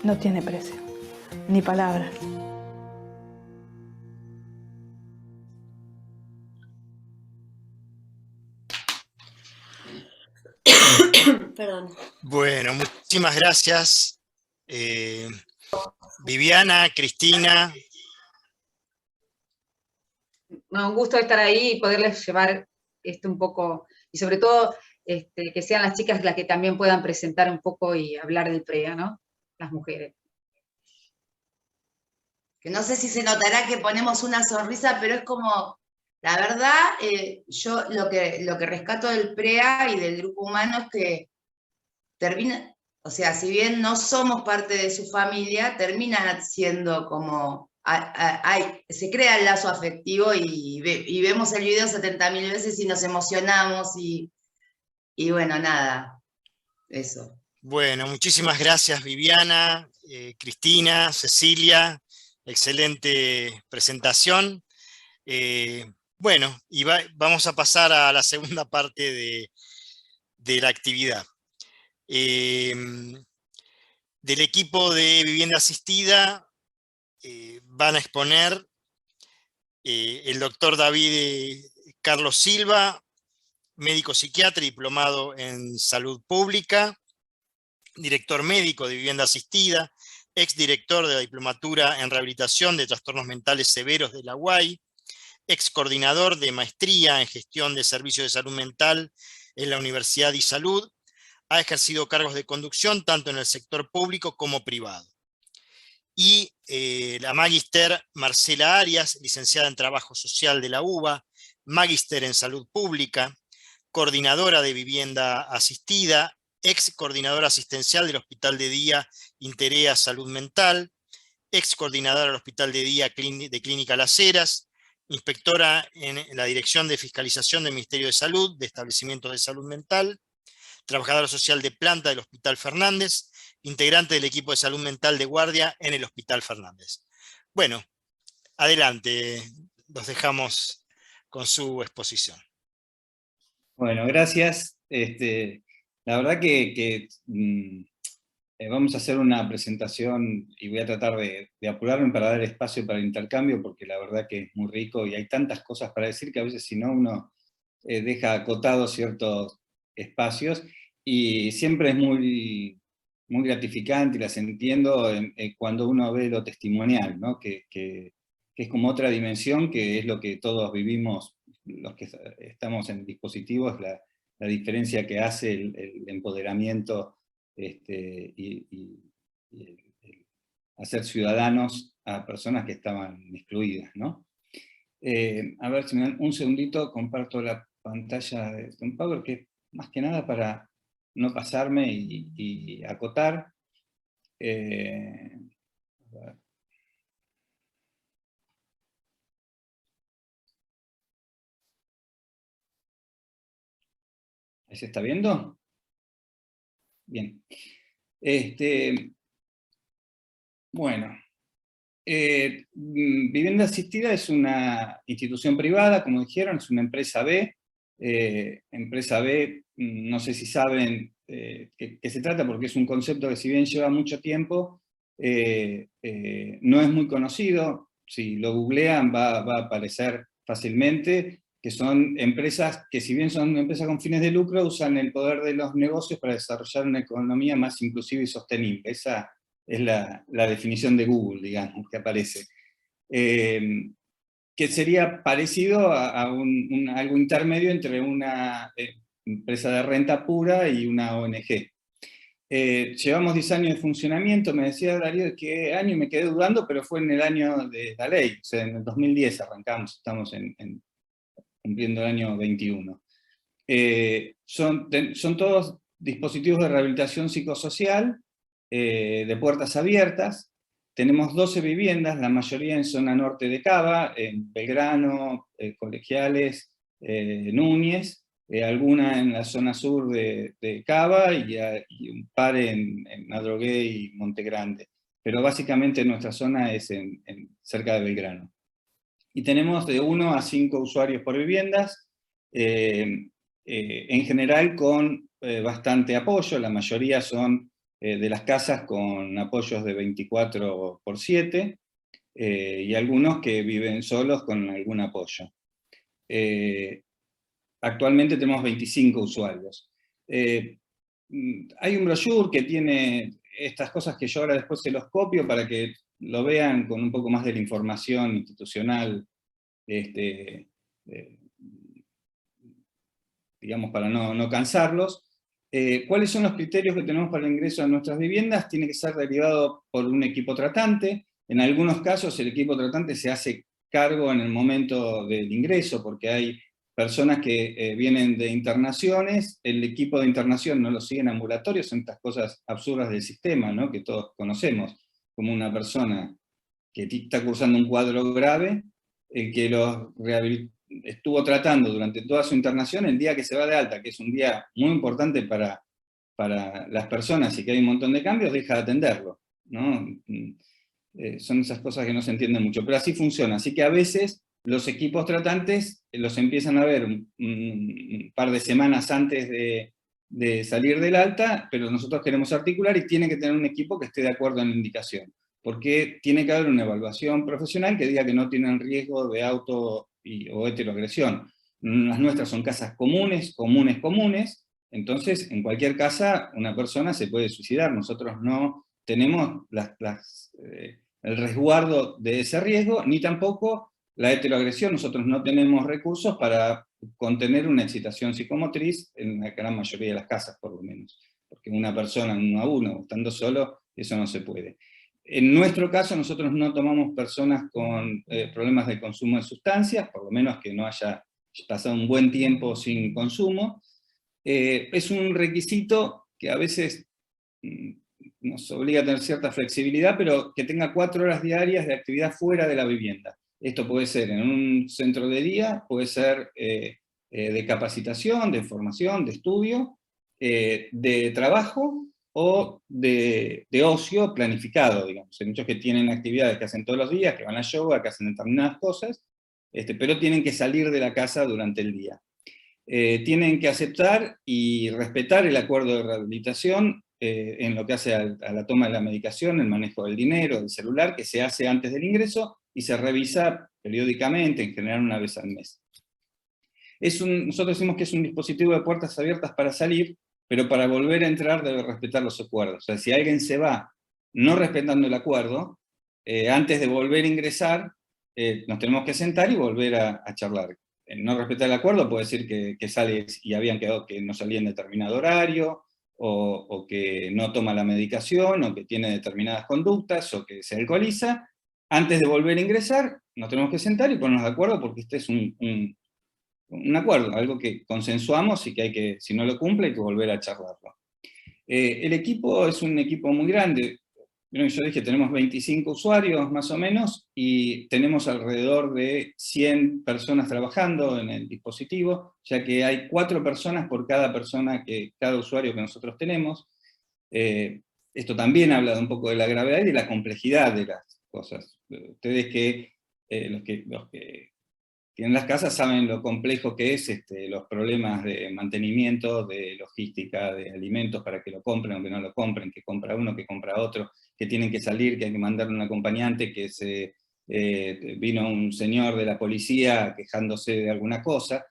No tiene precio, ni palabras. Perdón. Bueno, muchísimas gracias. Viviana, Cristina. No, un gusto estar ahí y poderles llevar esto un poco, y sobre todo que sean las chicas las que también puedan presentar un poco y hablar del PREA, ¿no? Las mujeres. Que no sé si se notará que ponemos una sonrisa, pero es como, la verdad, yo lo que rescato del PREA y del grupo humano es que O sea, si bien no somos parte de su familia, terminan siendo como, se crea el lazo afectivo y vemos el video 70.000 veces y nos emocionamos y bueno, nada, eso. Bueno, muchísimas gracias Viviana, Cristina, Cecilia, excelente presentación. Bueno, y vamos a pasar a la segunda parte de la actividad. Del equipo de vivienda asistida van a exponer el doctor David Carlos Silva, médico psiquiatra y diplomado en salud pública, director médico de vivienda asistida, exdirector de la diplomatura en rehabilitación de trastornos mentales severos de la UAI, ex coordinador de maestría en gestión de servicios de salud mental en la Universidad de Salud. Ha ejercido cargos de conducción tanto en el sector público como privado. Y la magíster Marcela Arias, licenciada en Trabajo Social de la UBA, magíster en Salud Pública, coordinadora de vivienda asistida, ex coordinadora asistencial del Hospital de Día Interea Salud Mental, ex coordinadora del Hospital de Día de Clínica Las Heras, inspectora en la Dirección de Fiscalización del Ministerio de Salud de Establecimientos de Salud Mental, trabajadora social de planta del Hospital Fernández, integrante del equipo de salud mental de guardia en el Hospital Fernández. Bueno, adelante, los dejamos con su exposición. Bueno, gracias. La verdad que vamos a hacer una presentación y voy a tratar de apurarme para dar espacio para el intercambio, porque la verdad que es muy rico y hay tantas cosas para decir que a veces si no uno deja acotados ciertos espacios, y siempre es muy gratificante, y las entiendo cuando uno ve lo testimonial, ¿no? que es como otra dimensión, que es lo que todos vivimos, los que estamos en dispositivos, la diferencia que hace el empoderamiento y el hacer ciudadanos a personas que estaban excluidas, ¿no? A ver si me dan un segundito, comparto la pantalla de StonePower, que es más que nada para no pasarme y acotar. ¿Ahí se está viendo? Bien. Bueno. Vivienda Asistida es una institución privada, como dijeron, es una empresa B. Empresa B, no sé si saben qué se trata, porque es un concepto que si bien lleva mucho tiempo, no es muy conocido. Si lo googlean va a aparecer fácilmente, que son empresas que, si bien son empresas con fines de lucro, usan el poder de los negocios para desarrollar una economía más inclusiva y sostenible. Esa es la definición de Google, digamos, que aparece. Que sería parecido a algo intermedio entre una empresa de renta pura y una ONG. Llevamos 10 años de funcionamiento, me decía Darío de qué año, me quedé dudando, pero fue en el año de la ley, o sea, en el 2010 arrancamos, estamos cumpliendo el año 21. Son todos dispositivos de rehabilitación psicosocial, de puertas abiertas. Tenemos 12 viviendas, la mayoría en zona norte de Cava, en Belgrano, Colegiales, Núñez, alguna en la zona sur de Cava y un par en Adrogué y Monte Grande. Pero básicamente nuestra zona es cerca de Belgrano. Y tenemos de 1 a 5 usuarios por viviendas, en general con bastante apoyo, la mayoría son de las casas con apoyos de 24/7, y algunos que viven solos con algún apoyo. Actualmente tenemos 25 usuarios. Hay un brochure que tiene estas cosas que yo ahora después se los copio para que lo vean con un poco más de la información institucional, digamos, para no cansarlos. ¿Cuáles son los criterios que tenemos para el ingreso a nuestras viviendas? Tiene que ser derivado por un equipo tratante. En algunos casos el equipo tratante se hace cargo en el momento del ingreso, porque hay personas que vienen de internaciones, el equipo de internación no lo sigue en ambulatorio, son estas cosas absurdas del sistema, ¿no? Que todos conocemos, como una persona que está cursando un cuadro grave, que estuvo tratando durante toda su internación, el día que se va de alta, que es un día muy importante para las personas y que hay un montón de cambios, deja de atenderlo, ¿no? Son esas cosas que no se entienden mucho, pero así funciona. Así que a veces los equipos tratantes los empiezan a ver un par de semanas antes de salir del alta, pero nosotros queremos articular y tiene que tener un equipo que esté de acuerdo en la indicación, porque tiene que haber una evaluación profesional que diga que no tienen riesgo de auto o heteroagresión. Las nuestras son casas comunes, entonces en cualquier casa una persona se puede suicidar. Nosotros no tenemos el resguardo de ese riesgo, ni tampoco la heteroagresión. Nosotros no tenemos recursos para contener una excitación psicomotriz en la gran mayoría de las casas, por lo menos. Porque una persona, uno a uno, estando solo, eso no se puede. En nuestro caso, nosotros no tomamos personas con problemas de consumo de sustancias, por lo menos que no haya pasado un buen tiempo sin consumo. Es un requisito que a veces nos obliga a tener cierta flexibilidad, pero que tenga 4 horas diarias de actividad fuera de la vivienda. Esto puede ser en un centro de día, puede ser de capacitación, de formación, de estudio, de trabajo o de ocio planificado, digamos. Hay muchos que tienen actividades que hacen todos los días, que van a yoga, que hacen determinadas cosas, pero tienen que salir de la casa durante el día. Tienen que aceptar y respetar el acuerdo de rehabilitación en lo que hace a la toma de la medicación, el manejo del dinero, del celular, que se hace antes del ingreso y se revisa periódicamente, en general una vez al mes. Nosotros decimos que es un dispositivo de puertas abiertas para salir, pero para volver a entrar debe respetar los acuerdos. O sea, si alguien se va no respetando el acuerdo, antes de volver a ingresar, nos tenemos que sentar y volver a charlar. No respetar el acuerdo puede decir que sale y habían quedado que no salía en determinado horario, o que no toma la medicación, o que tiene determinadas conductas, o que se alcoholiza. Antes de volver a ingresar, nos tenemos que sentar y ponernos de acuerdo, porque este es un acuerdo, algo que consensuamos y que si no lo cumple hay que volver a charlarlo. El equipo es un equipo muy grande. Yo dije, tenemos 25 usuarios más o menos, y tenemos alrededor de 100 personas trabajando en el dispositivo, ya que hay 4 personas por cada usuario que nosotros tenemos. Esto también habla un poco de la gravedad y de la complejidad de las cosas. Ustedes los que tienen las casas saben lo complejo que es los problemas de mantenimiento, de logística, de alimentos para que lo compren o que no lo compren, que compra uno, que compra otro, que tienen que salir, que hay que mandarle un acompañante, que vino un señor de la policía quejándose de alguna cosa.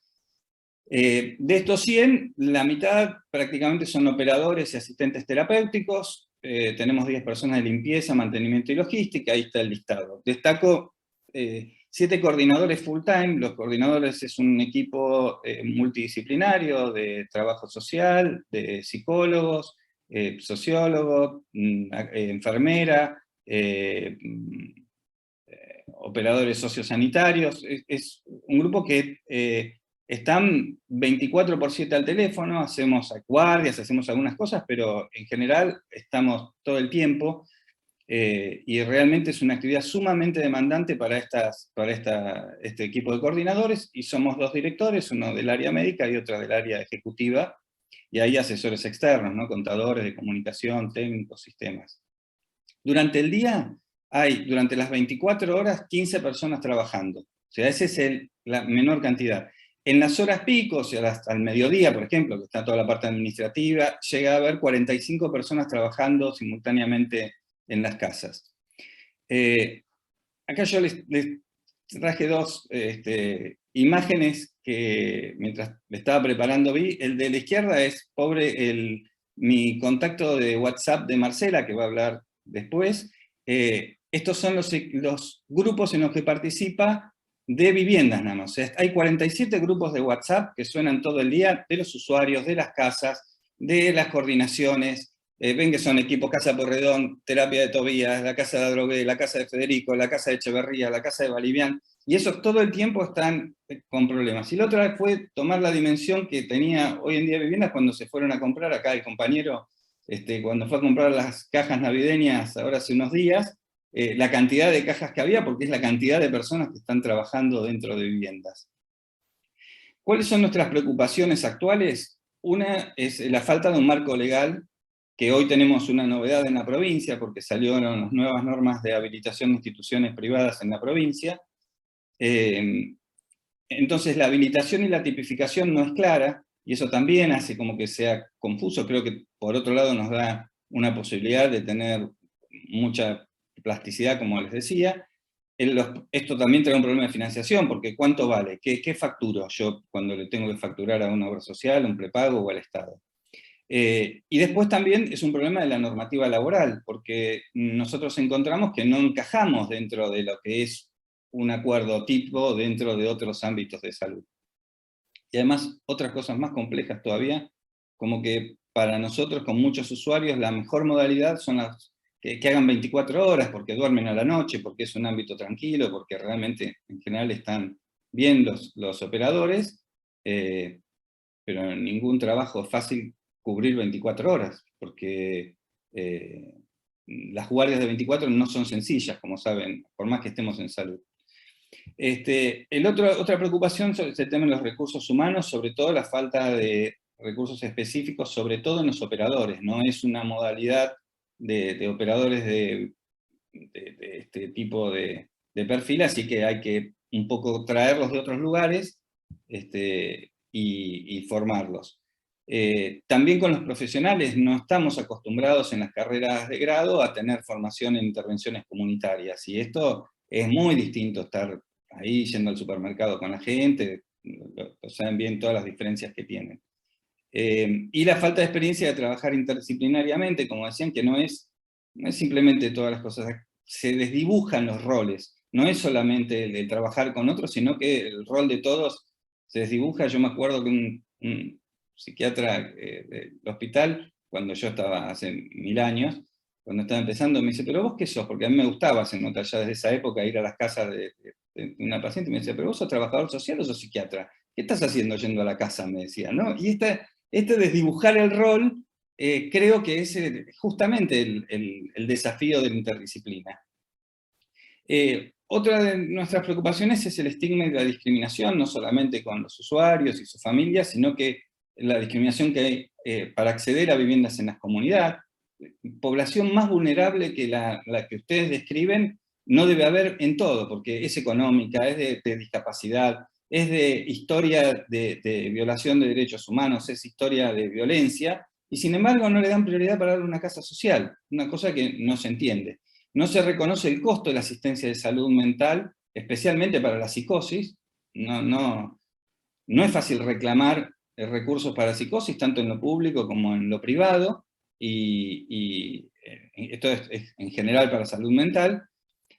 De estos 100, la mitad prácticamente son operadores y asistentes terapéuticos. Tenemos 10 personas de limpieza, mantenimiento y logística, ahí está el listado. Destaco 7 coordinadores full time. Los coordinadores es un equipo multidisciplinario de trabajo social, de psicólogos, sociólogo, enfermera, operadores sociosanitarios. Es un grupo que están 24/7 al teléfono, hacemos guardias, hacemos algunas cosas, pero en general estamos todo el tiempo, y realmente es una actividad sumamente demandante para este equipo de coordinadores, y somos 2 directores, uno del área médica y otro del área ejecutiva, y hay asesores externos, ¿no? Contadores de comunicación, técnicos, sistemas. Durante el día durante las 24 horas, 15 personas trabajando. O sea, esa es la menor cantidad. En las horas pico, o sea, hasta el mediodía, por ejemplo, que está toda la parte administrativa, llega a haber 45 personas trabajando simultáneamente en las casas. Acá yo les traje 2 imágenes que mientras me estaba preparando vi. El de la izquierda es mi contacto de WhatsApp de Marcela, que va a hablar después. Estos son los grupos en los que participa de viviendas nada más. O sea, hay 47 grupos de WhatsApp que suenan todo el día, de los usuarios, de las casas, de las coordinaciones. Ven que son equipos Casa Porredón, Terapia de Tobías, la Casa de Adrogué, la Casa de Federico, la Casa de Echeverría, la Casa de Balivián. y esos todo el tiempo están con problemas. Y la otra fue tomar la dimensión que tenía hoy en día viviendas cuando se fueron a comprar, acá el compañero, cuando fue a comprar las cajas navideñas ahora hace unos días, la cantidad de cajas que había, porque es la cantidad de personas que están trabajando dentro de viviendas. ¿Cuáles son nuestras preocupaciones actuales? Una es la falta de un marco legal, que hoy tenemos una novedad en la provincia, porque salieron las nuevas normas de habilitación de instituciones privadas en la provincia. Entonces la habilitación y la tipificación no es clara, y eso también hace como que sea confuso. Creo que por otro lado nos da una posibilidad de tener mucha plasticidad, como les decía. Esto también trae un problema de financiación, porque ¿cuánto vale? ¿Qué facturo yo cuando le tengo que facturar a una obra social, un prepago o al Estado? Y después también es un problema de la normativa laboral, porque nosotros encontramos que no encajamos dentro de lo que es un acuerdo tipo dentro de otros ámbitos de salud. Y además, otras cosas más complejas todavía, como que para nosotros, con muchos usuarios, la mejor modalidad son las que hagan 24 horas, porque duermen a la noche, porque es un ámbito tranquilo, porque realmente en general están bien los operadores, pero ningún trabajo es fácil cubrir 24 horas, porque las guardias de 24 no son sencillas, como saben, por más que estemos en salud. Otra preocupación es el tema de los recursos humanos, sobre todo la falta de recursos específicos, sobre todo en los operadores. No es una modalidad de operadores de este tipo de perfil, así que hay que un poco traerlos de otros lugares y formarlos. También con los profesionales no estamos acostumbrados en las carreras de grado a tener formación en intervenciones comunitarias, y esto es muy distinto estar ahí yendo al supermercado con la gente, lo saben bien todas las diferencias que tienen. Y la falta de experiencia de trabajar interdisciplinariamente, como decían, que no es simplemente todas las cosas, se desdibujan los roles, no es solamente el de trabajar con otros, sino que el rol de todos se desdibuja. Yo me acuerdo que un psiquiatra del hospital, cuando yo estaba hace 1000 años, cuando estaba empezando, me dice, pero vos qué sos, porque a mí me gustaba hacer notas ya desde esa época, ir a las casas de una paciente, y me decía, pero vos sos trabajador social o sos psiquiatra, ¿qué estás haciendo yendo a la casa? Me decía, ¿no? Y este desdibujar el rol, creo que es justamente el desafío de la interdisciplina. Otra de nuestras preocupaciones es el estigma y la discriminación, no solamente con los usuarios y sus familias, sino que la discriminación que hay para acceder a viviendas en las comunidades. Población más vulnerable que la que ustedes describen no debe haber en todo, porque es económica, es de discapacidad, es de historia de violación de derechos humanos, es historia de violencia, y sin embargo no le dan prioridad para darle una casa social, una cosa que no se entiende. No se reconoce el costo de la asistencia de salud mental, especialmente para la psicosis. No es fácil reclamar recursos para psicosis, tanto en lo público como en lo privado, y esto es en general para salud mental.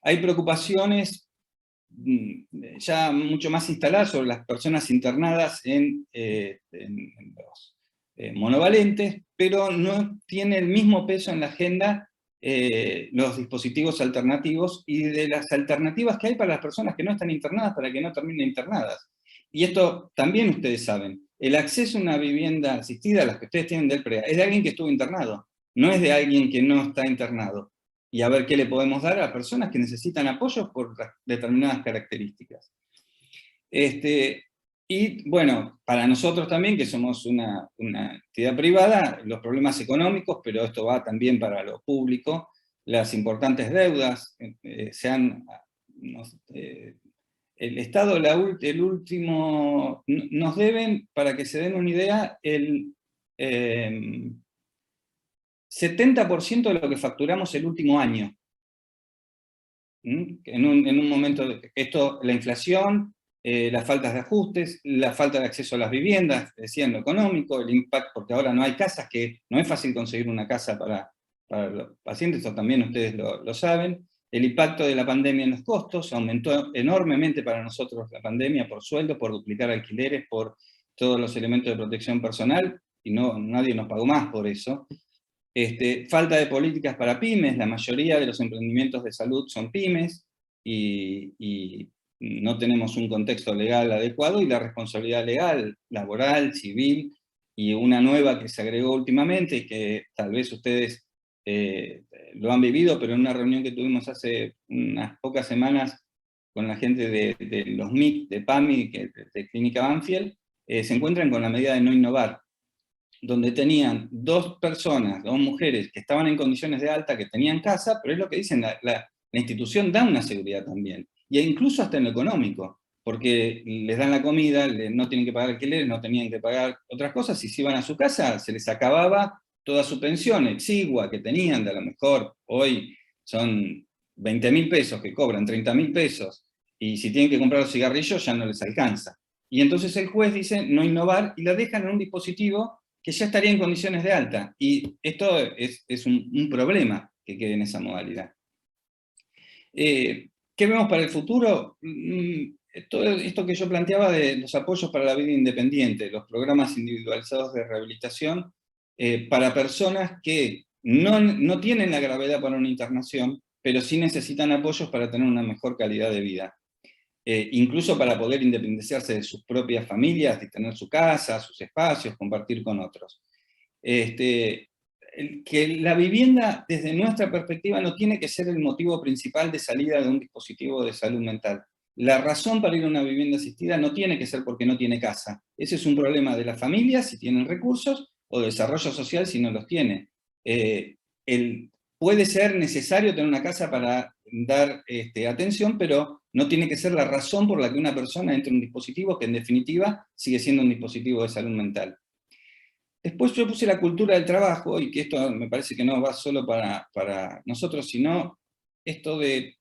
Hay preocupaciones ya mucho más instaladas sobre las personas internadas en los monovalentes, pero no tiene el mismo peso en la agenda los dispositivos alternativos y de las alternativas que hay para las personas que no están internadas para que no terminen internadas. Y esto también ustedes saben, el acceso a una vivienda asistida, las que ustedes tienen del PREA, es de alguien que estuvo internado, no es de alguien que no está internado. Y a ver qué le podemos dar a personas que necesitan apoyo por determinadas características. Y bueno, para nosotros también, que somos una entidad privada, los problemas económicos, pero esto va también para lo público, las importantes deudas, el Estado, el último, nos deben, para que se den una idea, el 70% de lo que facturamos el último año. En un momento, la inflación, las faltas de ajustes, la falta de acceso a las viviendas, decían lo económico, el impacto, porque ahora no hay casas, que no es fácil conseguir una casa para los pacientes, esto también ustedes lo saben. El impacto de la pandemia en los costos, aumentó enormemente para nosotros la pandemia por sueldo, por duplicar alquileres, por todos los elementos de protección personal, y nadie nos pagó más por eso. Falta de políticas para pymes, la mayoría de los emprendimientos de salud son pymes, y no tenemos un contexto legal adecuado, y la responsabilidad legal, laboral, civil, y una nueva que se agregó últimamente, y que tal vez ustedes lo han vivido, pero en una reunión que tuvimos hace unas pocas semanas con la gente de los MIC, de PAMI, de Clínica Banfield, se encuentran con la medida de no innovar, donde tenían dos mujeres que estaban en condiciones de alta, que tenían casa, pero es lo que dicen, la institución da una seguridad también, e incluso hasta en lo económico, porque les dan la comida, no tienen que pagar alquiler, no tenían que pagar otras cosas, y si iban a su casa se les acababa toda su pensión exigua que tenían, de a lo mejor hoy son 20.000 pesos que cobran, 30.000 pesos, y si tienen que comprar los cigarrillos ya no les alcanza. Y entonces el juez dice no innovar, y la dejan en un dispositivo que ya estaría en condiciones de alta, y esto es un problema que quede en esa modalidad. ¿Qué vemos para el futuro? Todo esto que yo planteaba de los apoyos para la vida independiente, los programas individualizados de rehabilitación, para personas que no tienen la gravedad para una internación, pero sí necesitan apoyos para tener una mejor calidad de vida. Incluso para poder independizarse de sus propias familias, de tener su casa, sus espacios, compartir con otros. Que la vivienda, desde nuestra perspectiva, no tiene que ser el motivo principal de salida de un dispositivo de salud mental. La razón para ir a una vivienda asistida no tiene que ser porque no tiene casa. Ese es un problema de la familia, si tienen recursos, o de desarrollo social, si no los tiene. Puede ser necesario tener una casa para dar atención, pero no tiene que ser la razón por la que una persona entre en un dispositivo que en definitiva sigue siendo un dispositivo de salud mental. Después yo puse la cultura del trabajo, y que esto me parece que no va solo para nosotros, sino esto de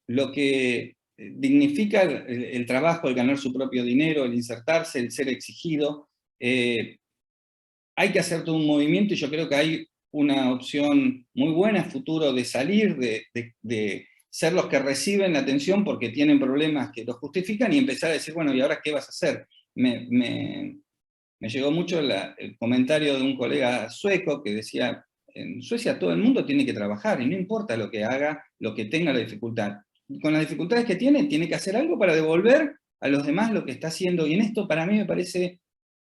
lo que dignifica el trabajo, el ganar su propio dinero, el insertarse, el ser exigido. Hay que hacer todo un movimiento, y yo creo que hay una opción muy buena a futuro de salir, de ser los que reciben la atención porque tienen problemas que los justifican, y empezar a decir, bueno, ¿y ahora qué vas a hacer? Me llegó mucho el comentario de un colega sueco que decía, en Suecia todo el mundo tiene que trabajar, y no importa lo que haga, lo que tenga la dificultad. Con las dificultades que tiene que hacer algo para devolver a los demás lo que está haciendo, y en esto para mí me parece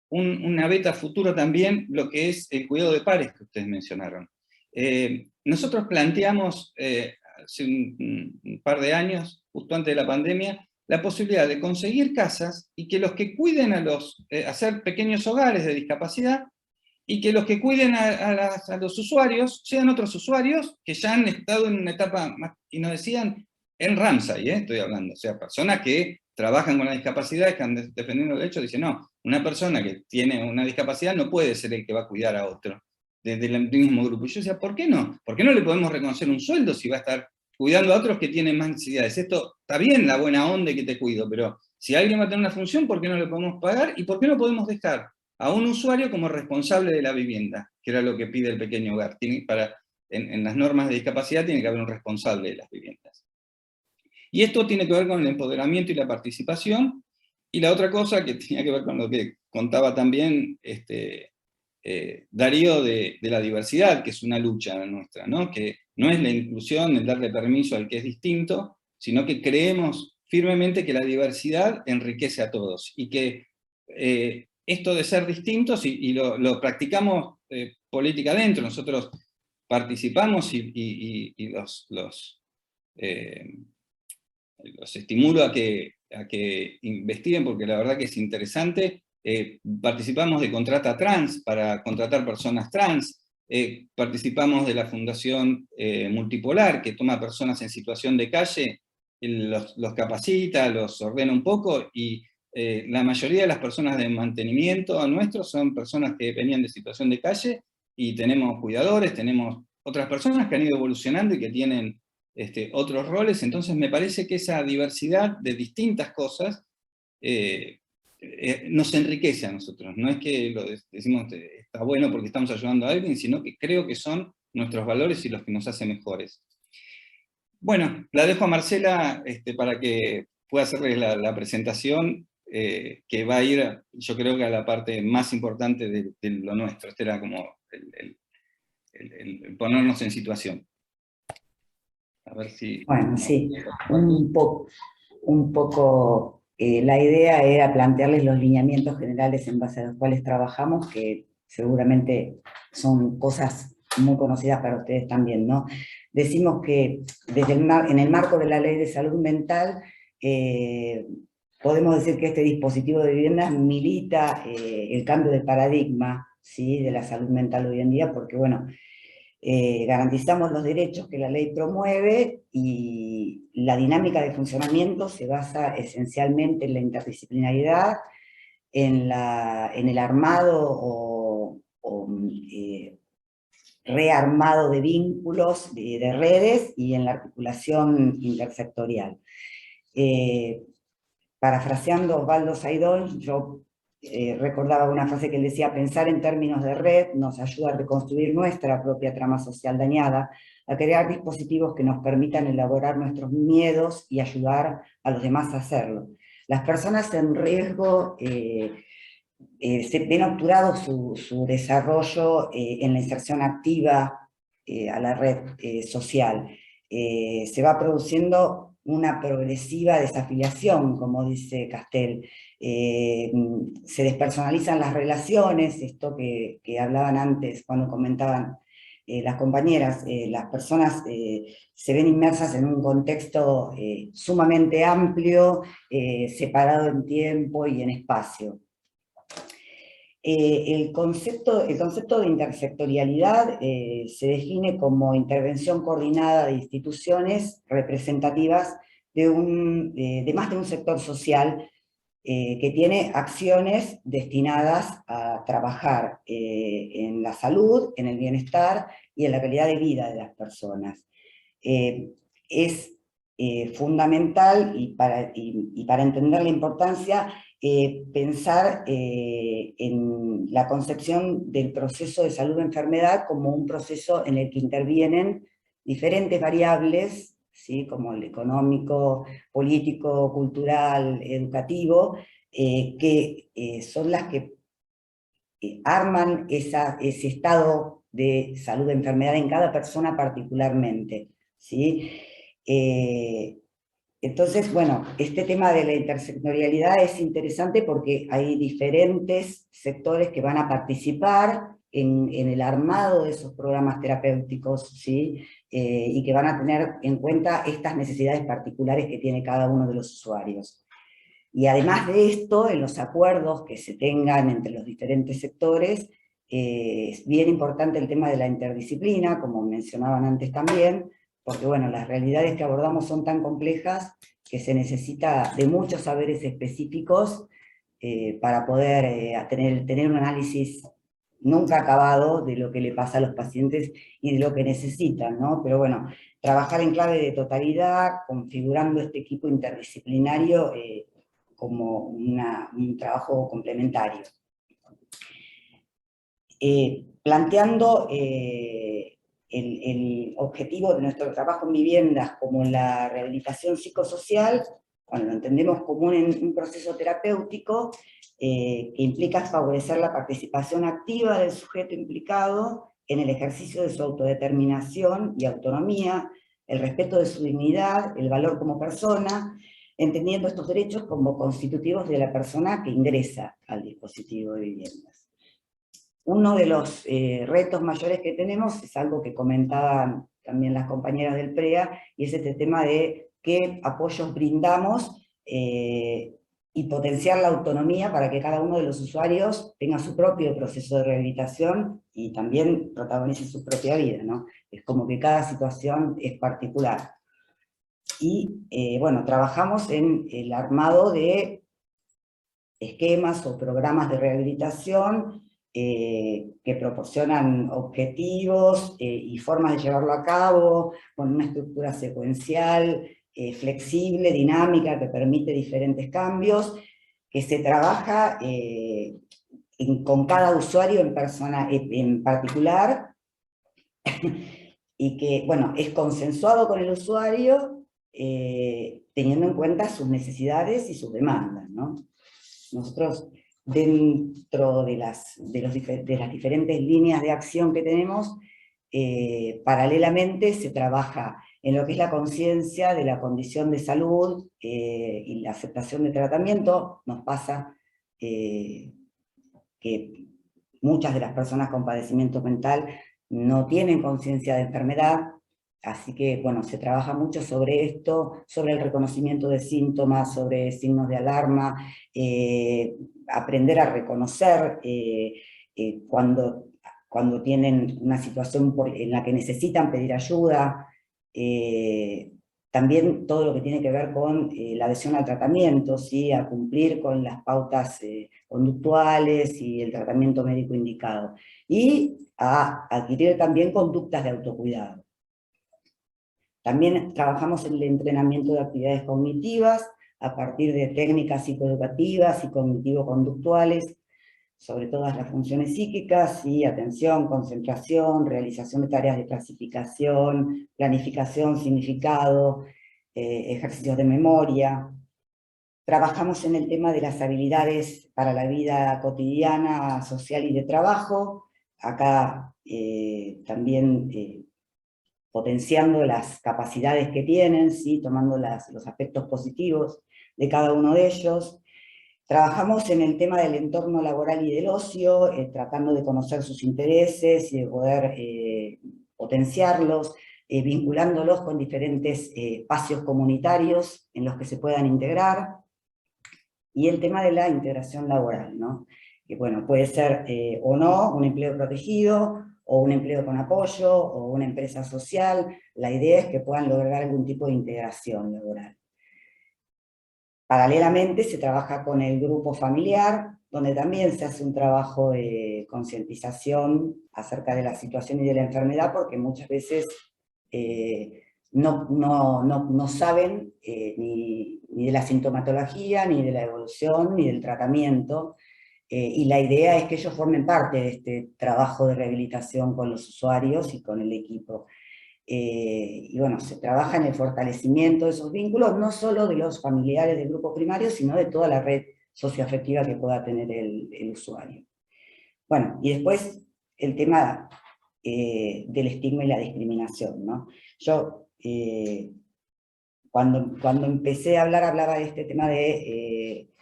una beta futuro también lo que es el cuidado de pares que ustedes mencionaron. Nosotros planteamos hace un par de años, justo antes de la pandemia, la posibilidad de conseguir casas y que los que cuiden hacer pequeños hogares de discapacidad, y que los que cuiden a los usuarios sean otros usuarios que ya han estado en una etapa más, y nos decían, en Ramsay, estoy hablando, o sea, personas que trabajan con la discapacidad, que han defendido los derechos, dicen, no, una persona que tiene una discapacidad no puede ser el que va a cuidar a otro, desde el mismo grupo. Y yo decía, ¿por qué no? ¿Por qué no le podemos reconocer un sueldo si va a estar cuidando a otros que tienen más necesidades? Esto está bien, la buena onda que te cuido, pero si alguien va a tener una función, ¿por qué no le podemos pagar? ¿Y por qué no podemos dejar a un usuario como responsable de la vivienda? Que era lo que pide el pequeño hogar. En las normas de discapacidad tiene que haber un responsable de las viviendas. Y esto tiene que ver con el empoderamiento y la participación. Y la otra cosa que tenía que ver con lo que contaba también Darío de la diversidad, que es una lucha nuestra, ¿no? Que no es la inclusión, el darle permiso al que es distinto, sino que creemos firmemente que la diversidad enriquece a todos, y que esto de ser distintos, y lo practicamos política adentro, nosotros participamos y los estimulo a que investiguen, porque la verdad que es interesante. Participamos de Contrata Trans para contratar personas trans, participamos de la Fundación Multipolar, que toma personas en situación de calle, los capacita, los ordena un poco, y la mayoría de las personas de mantenimiento nuestros son personas que venían de situación de calle, y tenemos cuidadores, tenemos otras personas que han ido evolucionando y que tienen otros roles. Entonces me parece que esa diversidad de distintas cosas nos enriquece a nosotros. No es que lo decimos está bueno porque estamos ayudando a alguien, sino que creo que son nuestros valores y los que nos hacen mejores. Bueno, la dejo a Marcela para que pueda hacerles la presentación, que va a ir, yo creo que a la parte más importante de lo nuestro. Este era como el ponernos en situación. A ver si... Bueno, sí, un poco, la idea era plantearles los lineamientos generales en base a los cuales trabajamos, que seguramente son cosas muy conocidas para ustedes también, ¿no? Decimos que en el marco de la Ley de Salud Mental, podemos decir que este dispositivo de vivienda milita el cambio de paradigma, ¿sí?, de la salud mental hoy en día, porque bueno, garantizamos los derechos que la ley promueve y la dinámica de funcionamiento se basa esencialmente en la interdisciplinaridad, en el armado rearmado de vínculos, de redes y en la articulación intersectorial. Parafraseando a Osvaldo Saidón, yo recordaba una frase que él decía: pensar en términos de red nos ayuda a reconstruir nuestra propia trama social dañada, a crear dispositivos que nos permitan elaborar nuestros miedos y ayudar a los demás a hacerlo. Las personas en riesgo se ven obturado su desarrollo en la inserción activa a la red social. Se va produciendo una progresiva desafiliación, como dice Castel. Se despersonalizan las relaciones, esto que hablaban antes cuando comentaban las compañeras, las personas se ven inmersas en un contexto sumamente amplio, separado en tiempo y en espacio. El concepto de intersectorialidad se define como intervención coordinada de instituciones representativas de más de un sector social que tiene acciones destinadas a trabajar en la salud, en el bienestar y en la calidad de vida de las personas. Es fundamental, y para entender la importancia, pensar en la concepción del proceso de salud-enfermedad como un proceso en el que intervienen diferentes variables, ¿sí?, como el económico, político, cultural, educativo, que son las que arman ese estado de salud-enfermedad en cada persona particularmente, ¿sí? Entonces, bueno, este tema de la intersectorialidad es interesante porque hay diferentes sectores que van a participar en el armado de esos programas terapéuticos, ¿sí? Y que van a tener en cuenta estas necesidades particulares que tiene cada uno de los usuarios. Y además de esto, en los acuerdos que se tengan entre los diferentes sectores, es bien importante el tema de la interdisciplina, como mencionaban antes también, porque bueno, las realidades que abordamos son tan complejas que se necesita de muchos saberes específicos para poder tener un análisis nunca acabado de lo que le pasa a los pacientes y de lo que necesitan, ¿no? Pero bueno, trabajar en clave de totalidad, configurando este equipo interdisciplinario como un trabajo complementario. Planteando el objetivo de nuestro trabajo en viviendas como la rehabilitación psicosocial, bueno, lo entendemos como un proceso terapéutico que implica favorecer la participación activa del sujeto implicado en el ejercicio de su autodeterminación y autonomía, el respeto de su dignidad, el valor como persona, entendiendo estos derechos como constitutivos de la persona que ingresa al dispositivo de viviendas. Uno de los retos mayores que tenemos es algo que comentaban también las compañeras del PREA, y es este tema de qué apoyos brindamos y potenciar la autonomía para que cada uno de los usuarios tenga su propio proceso de rehabilitación y también protagonice su propia vida, ¿no? Es como que cada situación es particular. Y bueno, trabajamos en el armado de esquemas o programas de rehabilitación que proporcionan objetivos y formas de llevarlo a cabo, con una estructura secuencial, flexible, dinámica, que permite diferentes cambios, que se trabaja con cada usuario en particular, y que, bueno, es consensuado con el usuario, teniendo en cuenta sus necesidades y sus demandas, ¿no? Nosotros, dentro de las diferentes líneas de acción que tenemos, paralelamente se trabaja En lo que es la conciencia de la condición de salud y la aceptación de tratamiento, nos pasa que muchas de las personas con padecimiento mental no tienen conciencia de enfermedad, así que, bueno, se trabaja mucho sobre esto, sobre el reconocimiento de síntomas, sobre signos de alarma, aprender a reconocer cuando tienen una situación en la que necesitan pedir ayuda, también todo lo que tiene que ver con la adhesión al tratamiento, ¿sí? A cumplir con las pautas conductuales y el tratamiento médico indicado, y a adquirir también conductas de autocuidado. También trabajamos en el entrenamiento de actividades cognitivas a partir de técnicas psicoeducativas y cognitivo-conductuales sobre todas las funciones psíquicas, y atención, concentración, realización de tareas de clasificación, planificación, significado, ejercicios de memoria. Trabajamos en el tema de las habilidades para la vida cotidiana, social y de trabajo, acá también potenciando las capacidades que tienen, ¿sí? Tomando los aspectos positivos de cada uno de ellos. Trabajamos en el tema del entorno laboral y del ocio, tratando de conocer sus intereses y de poder potenciarlos, vinculándolos con diferentes espacios comunitarios en los que se puedan integrar. Y el tema de la integración laboral, ¿no? Que bueno, puede ser o no un empleo protegido, o un empleo con apoyo, o una empresa social. La idea es que puedan lograr algún tipo de integración laboral. Paralelamente se trabaja con el grupo familiar, donde también se hace un trabajo de concientización acerca de la situación y de la enfermedad, porque muchas veces no saben ni de la sintomatología, ni de la evolución, ni del tratamiento, y la idea es que ellos formen parte de este trabajo de rehabilitación con los usuarios y con el equipo. Y bueno, se trabaja en el fortalecimiento de esos vínculos, no solo de los familiares del grupo primario, sino de toda la red socioafectiva que pueda tener el usuario. Bueno, y después el tema del estigma y la discriminación, ¿no? Yo, cuando empecé a hablar, hablaba de este tema de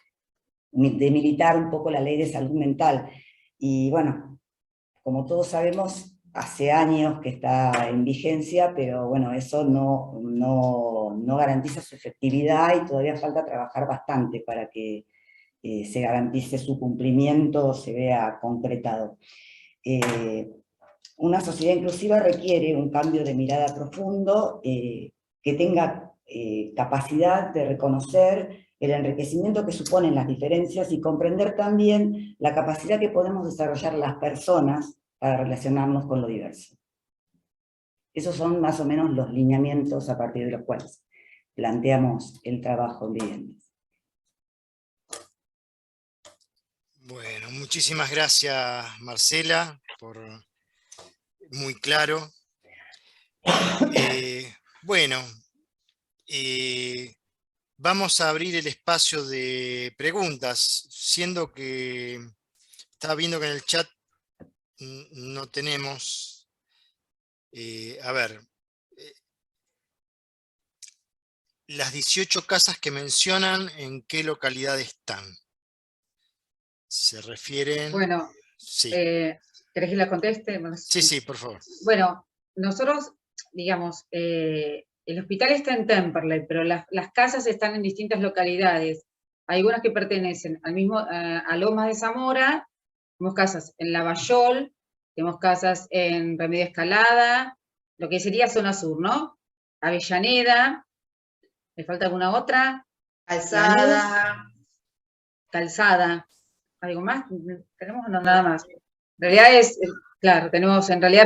militar un poco la ley de salud mental, y bueno, como todos sabemos, hace años que está en vigencia, pero bueno, eso no garantiza su efectividad y todavía falta trabajar bastante para que se garantice su cumplimiento o se vea concretado. Una sociedad inclusiva requiere un cambio de mirada profundo, que tenga capacidad de reconocer el enriquecimiento que suponen las diferencias y comprender también la capacidad que podemos desarrollar las personas para relacionarnos con lo diverso. Esos son más o menos los lineamientos a partir de los cuales planteamos el trabajo en viviendas. Bueno, muchísimas gracias, Marcela, por muy claro. Bueno, vamos a abrir el espacio de preguntas, siendo que estaba viendo que en el chat no tenemos, a ver, las 18 casas que mencionan, ¿en qué localidad están? ¿Se refieren? Bueno, sí. ¿Querés que la conteste? Sí, por favor. Bueno, nosotros, digamos, el hospital está en Temperley, pero las casas están en distintas localidades. Hay algunas que pertenecen al mismo, a Lomas de Zamora. Tenemos casas en Lavallol, tenemos casas en Remedio Escalada, lo que sería zona sur, ¿no? Avellaneda, ¿me falta alguna otra? Calzada. ¿Algo más? ¿Tenemos? No, nada más. En realidad es, claro, tenemos en realidad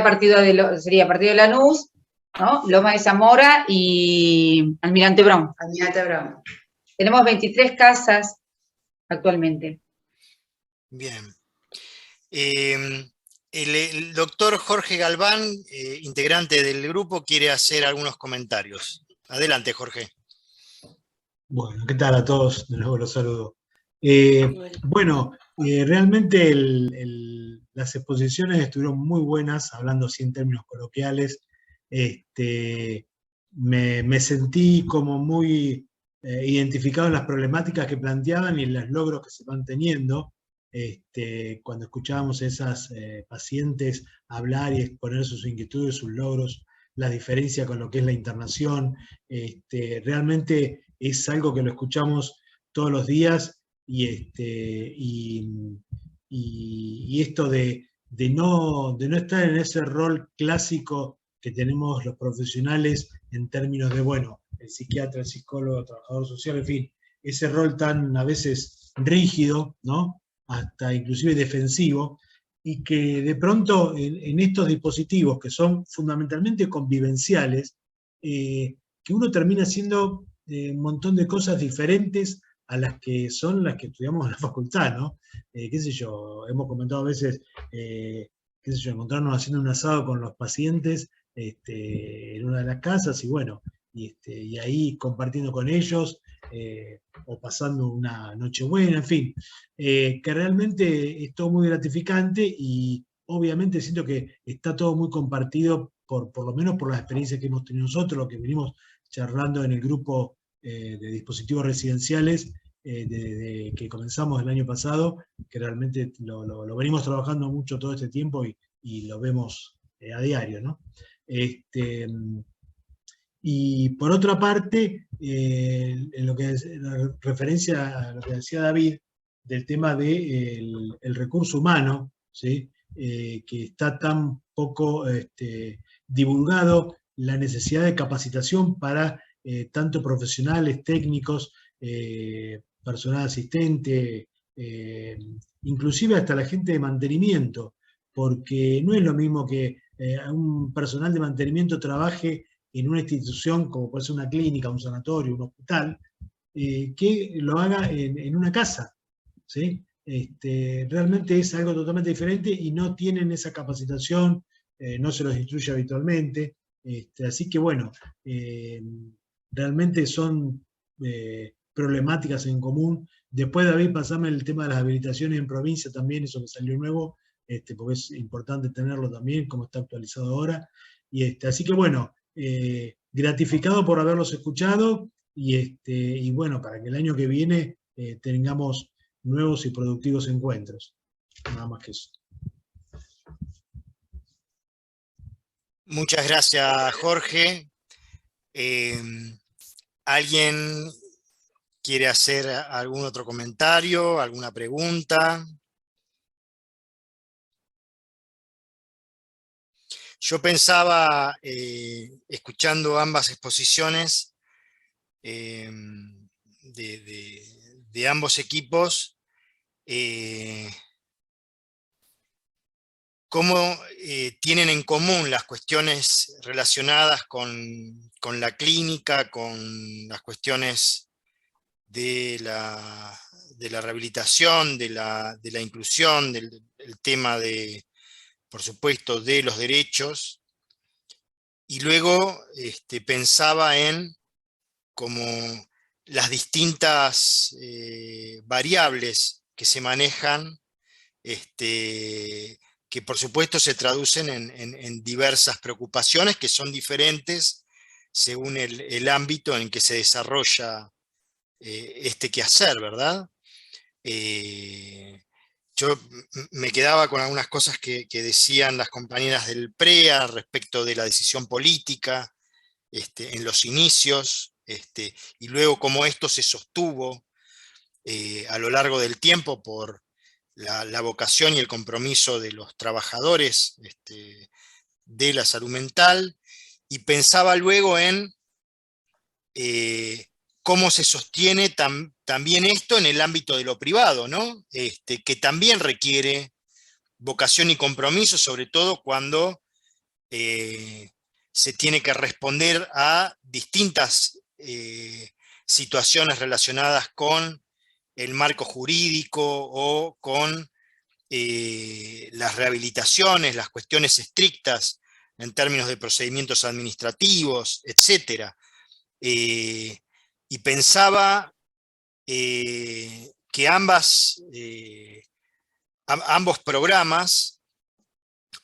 sería partido de Lanús, ¿no? Loma de Zamora y Almirante Brown. Tenemos 23 casas actualmente. Bien. El doctor Jorge Galván, integrante del grupo, quiere hacer algunos comentarios. Adelante, Jorge. Bueno, ¿qué tal a todos? De nuevo los saludo. Bueno, realmente las exposiciones estuvieron muy buenas, hablando así en términos coloquiales. me sentí como muy identificado en las problemáticas que planteaban y en los logros que se van teniendo. Cuando escuchábamos a esas pacientes hablar y exponer sus inquietudes, sus logros, la diferencia con lo que es la internación, realmente es algo que lo escuchamos todos los días y esto de no estar en ese rol clásico que tenemos los profesionales en términos de, bueno, el psiquiatra, el psicólogo, el trabajador social, en fin, ese rol tan a veces rígido, ¿no? Hasta inclusive defensivo, y que de pronto en estos dispositivos que son fundamentalmente convivenciales, que uno termina haciendo un montón de cosas diferentes a las que son las que estudiamos en la facultad, ¿no? Qué sé yo, hemos comentado a veces, qué sé yo, encontrarnos haciendo un asado con los pacientes en una de las casas, y bueno, y ahí compartiendo con ellos, o pasando una noche buena, en fin, que realmente es todo muy gratificante y obviamente siento que está todo muy compartido por lo menos por las experiencias que hemos tenido nosotros, lo que venimos charlando en el grupo de dispositivos residenciales desde que comenzamos el año pasado, que realmente lo venimos trabajando mucho todo este tiempo y lo vemos a diario, ¿no? Y por otra parte, en lo que es la referencia a lo que decía David, del tema del recurso humano, ¿sí? Que está tan poco divulgado, la necesidad de capacitación para tanto profesionales, técnicos, personal asistente, inclusive hasta la gente de mantenimiento, porque no es lo mismo que un personal de mantenimiento trabaje en una institución como puede ser una clínica, un sanatorio, un hospital, que lo haga en una casa, ¿sí? Realmente es algo totalmente diferente y no tienen esa capacitación, no se los instruye habitualmente, así que bueno, realmente son problemáticas en común. Después, David, pasame el tema de las habilitaciones en provincia también, eso que salió nuevo, porque es importante tenerlo también, como está actualizado ahora. Así que bueno, gratificado por haberlos escuchado y bueno, para que el año que viene tengamos nuevos y productivos encuentros. Nada más que eso. Muchas gracias, Jorge. ¿Alguien quiere hacer algún otro comentario, alguna pregunta? Yo pensaba, escuchando ambas exposiciones de ambos equipos, cómo tienen en común las cuestiones relacionadas con la clínica, con las cuestiones de la rehabilitación, de la inclusión, del tema de, por supuesto, de los derechos, y luego pensaba en como las distintas variables que se manejan, que por supuesto se traducen en diversas preocupaciones que son diferentes según el ámbito en que se desarrolla este quehacer, ¿verdad? Yo me quedaba con algunas cosas que decían las compañeras del PREA respecto de la decisión política en los inicios, y luego cómo esto se sostuvo a lo largo del tiempo por la vocación y el compromiso de los trabajadores de la salud mental, y pensaba luego en cómo se sostiene también esto en el ámbito de lo privado, ¿no? Que también requiere vocación y compromiso, sobre todo cuando se tiene que responder a distintas situaciones relacionadas con el marco jurídico o con las rehabilitaciones, las cuestiones estrictas en términos de procedimientos administrativos, etc. Y pensaba que ambos programas,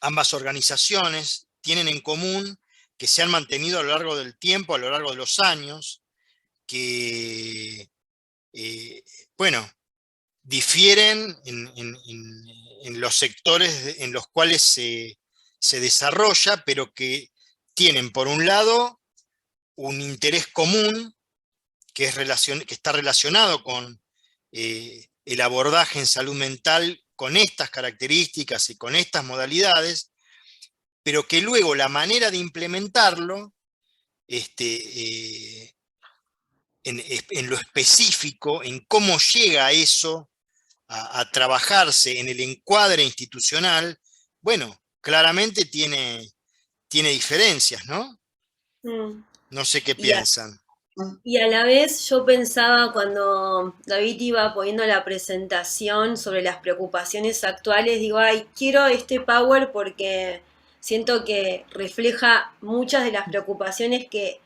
ambas organizaciones, tienen en común que se han mantenido a lo largo del tiempo, a lo largo de los años, que, bueno, difieren en los sectores en los cuales se desarrolla, pero que tienen, por un lado, un interés común que está relacionado con el abordaje en salud mental con estas características y con estas modalidades, pero que luego la manera de implementarlo en lo específico, en cómo llega eso a trabajarse en el encuadre institucional, bueno, claramente tiene diferencias, ¿no? No sé qué piensan. Y a la vez yo pensaba cuando David iba poniendo la presentación sobre las preocupaciones actuales, digo, ay, quiero este Power porque siento que refleja muchas de las preocupaciones que,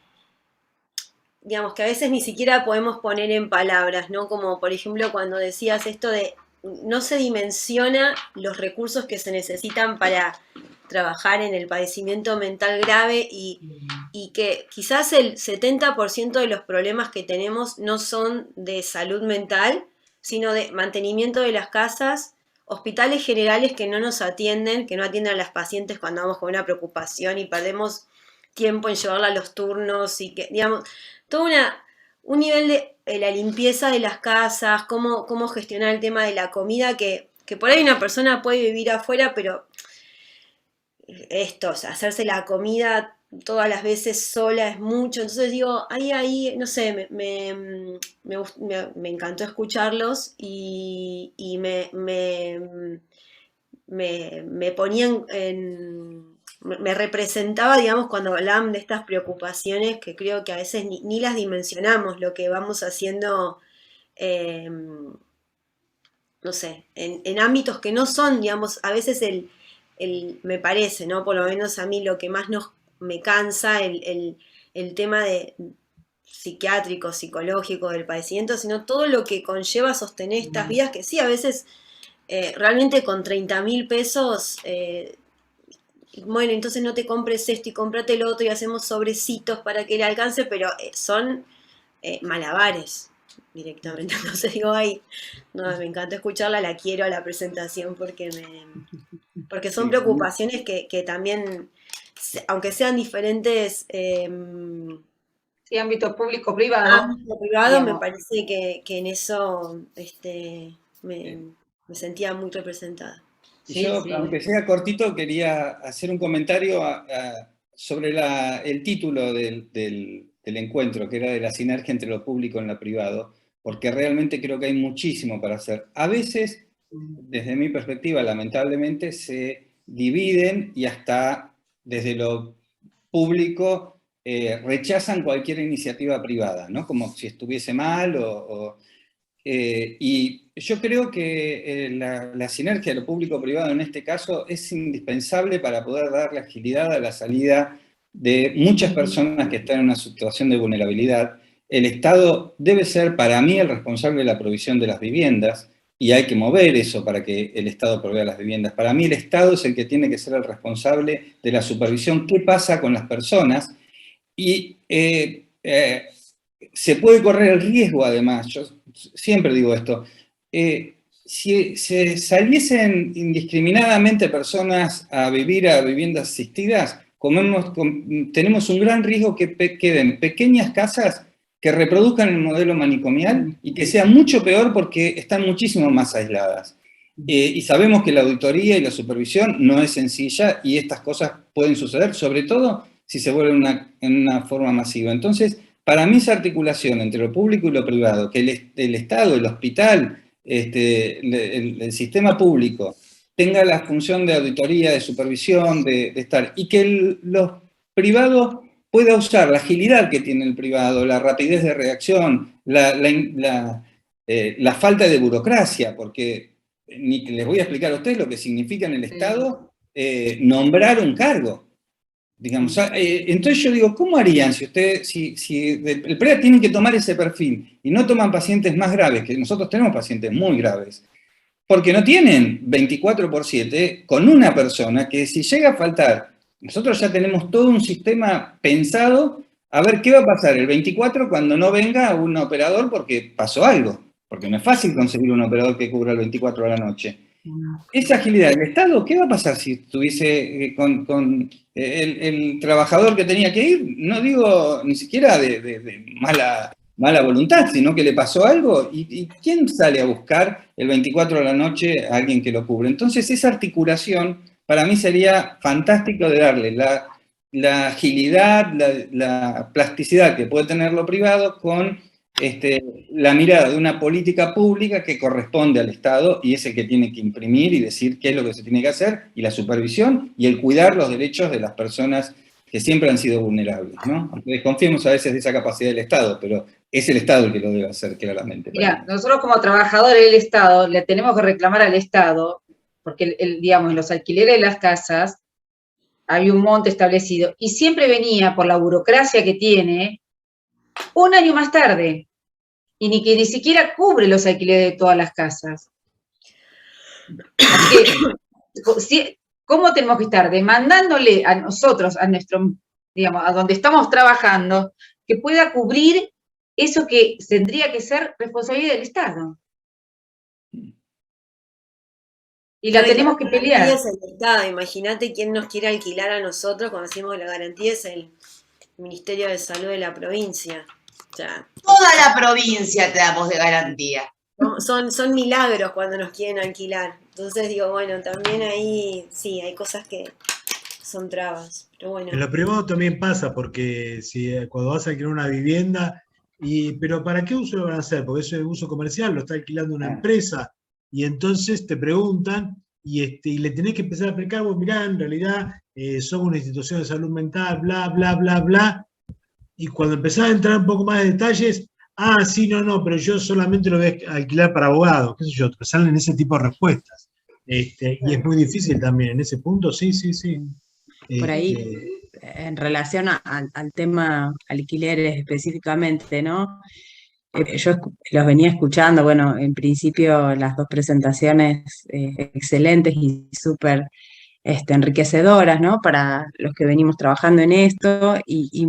digamos, que a veces ni siquiera podemos poner en palabras, ¿no? Como por ejemplo cuando decías esto de no se dimensiona los recursos que se necesitan para trabajar en el padecimiento mental grave y que quizás el 70% de los problemas que tenemos no son de salud mental, sino de mantenimiento de las casas, hospitales generales que no nos atienden, que no atienden a las pacientes cuando vamos con una preocupación y perdemos tiempo en llevarla a los turnos y que, digamos, todo un nivel de la limpieza de las casas, cómo gestionar el tema de la comida, que por ahí una persona puede vivir afuera, pero esto, o sea, hacerse la comida todas las veces sola es mucho. Entonces digo, ahí, no sé, me encantó escucharlos y me ponían me representaba, digamos, cuando hablaban de estas preocupaciones que creo que a veces ni las dimensionamos, lo que vamos haciendo, no sé, en ámbitos que no son, digamos, a veces me parece, ¿no? Por lo menos a mí lo que más me cansa, el tema de psiquiátrico, psicológico, del padecimiento, sino todo lo que conlleva sostener estas vidas, que sí, a veces realmente con 30.000 pesos, bueno, entonces no te compres esto y cómprate el otro y hacemos sobrecitos para que le alcance, pero son malabares directamente. Entonces digo, ay, no, me encanta escucharla, la quiero a la presentación porque son preocupaciones que también, aunque sean diferentes sí, ámbito público-privado. Ámbito-privado, me parece que en eso me sentía muy representada. Sí, yo, aunque sea cortito, quería hacer un comentario sobre el título del encuentro, que era de la sinergia entre lo público y lo privado, porque realmente creo que hay muchísimo para hacer. A veces, desde mi perspectiva, lamentablemente, se dividen y hasta desde lo público rechazan cualquier iniciativa privada, ¿no? Como si estuviese mal y yo creo que la sinergia de lo público-privado en este caso es indispensable para poder darle agilidad a la salida de muchas personas que están en una situación de vulnerabilidad. El Estado debe ser, para mí, el responsable de la provisión de las viviendas, y hay que mover eso para que el Estado provea las viviendas. Para mí el Estado es el que tiene que ser el responsable de la supervisión, qué pasa con las personas, y se puede correr el riesgo, además, yo siempre digo esto, si se saliesen indiscriminadamente personas a vivir a viviendas asistidas, tenemos un gran riesgo que queden pequeñas casas que reproduzcan el modelo manicomial y que sea mucho peor porque están muchísimo más aisladas. Y sabemos que la auditoría y la supervisión no es sencilla y estas cosas pueden suceder, sobre todo si se vuelve en una forma masiva. Entonces, para mí esa articulación entre lo público y lo privado, que el Estado, el hospital, el sistema público tenga la función de auditoría, de supervisión, de estar, y que los privados pueda usar la agilidad que tiene el privado, la rapidez de reacción, la falta de burocracia, porque ni les voy a explicar a ustedes lo que significa en el Estado nombrar un cargo. Digamos, entonces yo digo, ¿cómo harían si el PREA tiene que tomar ese perfil y no toman pacientes más graves, que nosotros tenemos pacientes muy graves, porque no tienen 24/7 con una persona que si llega a faltar Nosotros ya tenemos todo un sistema pensado a ver qué va a pasar el 24 cuando no venga un operador porque pasó algo, porque no es fácil conseguir un operador que cubra el 24 de la noche. Esa agilidad del Estado, ¿qué va a pasar si estuviese con el trabajador que tenía que ir? No digo ni siquiera de mala voluntad, sino que le pasó algo, ¿y quién sale a buscar el 24 de la noche a alguien que lo cubre? Entonces esa articulación para mí sería fantástico de darle la agilidad, la plasticidad que puede tener lo privado con la mirada de una política pública que corresponde al Estado y es el que tiene que imprimir y decir qué es lo que se tiene que hacer, y la supervisión y el cuidar los derechos de las personas que siempre han sido vulnerables, ¿no? Aunque desconfiemos a veces de esa capacidad del Estado, pero es el Estado el que lo debe hacer claramente. Mira, nosotros como trabajadores del Estado le tenemos que reclamar al Estado, porque digamos, en los alquileres de las casas había un monto establecido, y siempre venía, por la burocracia que tiene, un año más tarde, y ni siquiera cubre los alquileres de todas las casas. Así que, ¿cómo tenemos que estar demandándole a nosotros, a nuestro, digamos, a donde estamos trabajando, que pueda cubrir eso que tendría que ser responsabilidad del Estado? Y la tenemos que pelear. La garantía es el Estado. Imagínate quién nos quiere alquilar a nosotros cuando decimos la garantía es el Ministerio de Salud de la provincia. O sea, toda la provincia te damos de garantía. Son milagros cuando nos quieren alquilar. Entonces digo, bueno, también ahí sí, hay cosas que son trabas. Pero bueno. En lo privado también pasa, porque cuando vas a alquilar una vivienda, pero ¿para qué uso lo van a hacer? Porque eso es uso comercial, lo está alquilando una empresa, y entonces te preguntan, y le tenés que empezar a explicar, vos mirá, en realidad somos una institución de salud mental, bla, bla, bla, bla, y cuando empezás a entrar un poco más de detalles, sí, no, pero yo solamente lo voy a alquilar para abogados, qué sé yo, te salen ese tipo de respuestas. Y es muy difícil también, en ese punto, sí. Por ahí, en relación al tema alquileres específicamente, ¿no? Yo los venía escuchando, bueno, en principio las dos presentaciones excelentes y súper enriquecedoras, ¿no? Para los que venimos trabajando en esto, y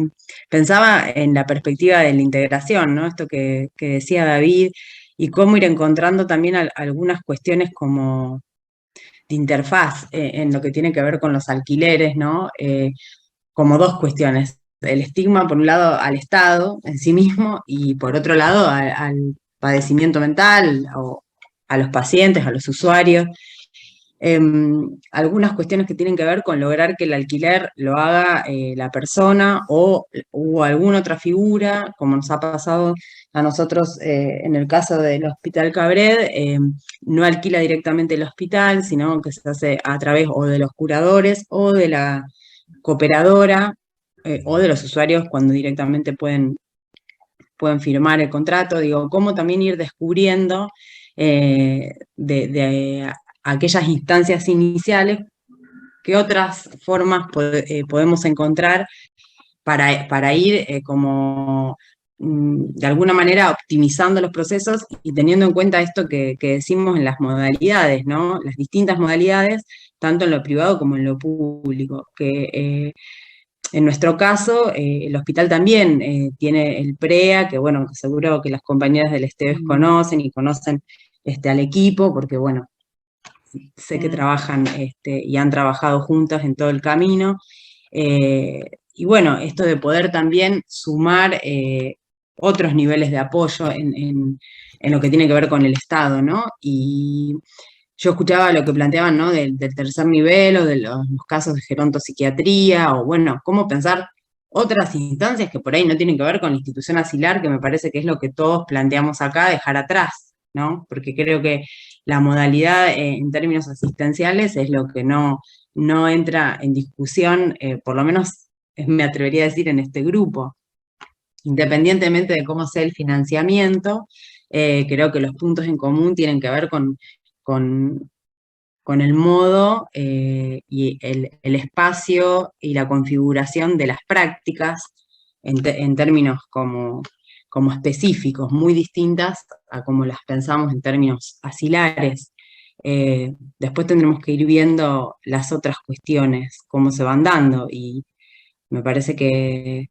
pensaba en la perspectiva de la integración, ¿no? Esto que decía David, y cómo ir encontrando también algunas cuestiones como de interfaz en lo que tiene que ver con los alquileres, ¿no? Como dos cuestiones. El estigma, por un lado, al Estado en sí mismo, y por otro lado, al padecimiento mental, o a los pacientes, a los usuarios. Algunas cuestiones que tienen que ver con lograr que el alquiler lo haga la persona o alguna otra figura, como nos ha pasado a nosotros en el caso del Hospital Cabred, no alquila directamente el hospital, sino que se hace a través o de los curadores o de la cooperadora o de los usuarios cuando directamente pueden firmar el contrato. Digo, cómo también ir descubriendo de aquellas instancias iniciales qué otras formas podemos encontrar para ir como de alguna manera optimizando los procesos y teniendo en cuenta esto que decimos en las modalidades, ¿no? Las distintas modalidades, tanto en lo privado como en lo público, que en nuestro caso, el hospital también tiene el PREA, que bueno, seguro que las compañeras del STEBES conocen y conocen al equipo, porque bueno, sé que trabajan y han trabajado juntas en todo el camino. Y bueno, esto de poder también sumar otros niveles de apoyo en lo que tiene que ver con el Estado, ¿no? Y yo escuchaba lo que planteaban, ¿no? Del tercer nivel o de los casos de gerontopsiquiatría, o bueno, cómo pensar otras instancias que por ahí no tienen que ver con la institución asilar, que me parece que es lo que todos planteamos acá, dejar atrás, ¿no? Porque creo que la modalidad en términos asistenciales es lo que no entra en discusión, por lo menos me atrevería a decir en este grupo. Independientemente de cómo sea el financiamiento, creo que los puntos en común tienen que ver con el modo y el espacio y la configuración de las prácticas en términos como específicos, muy distintas a como las pensamos en términos asilares. Después tendremos que ir viendo las otras cuestiones, cómo se van dando, y me parece que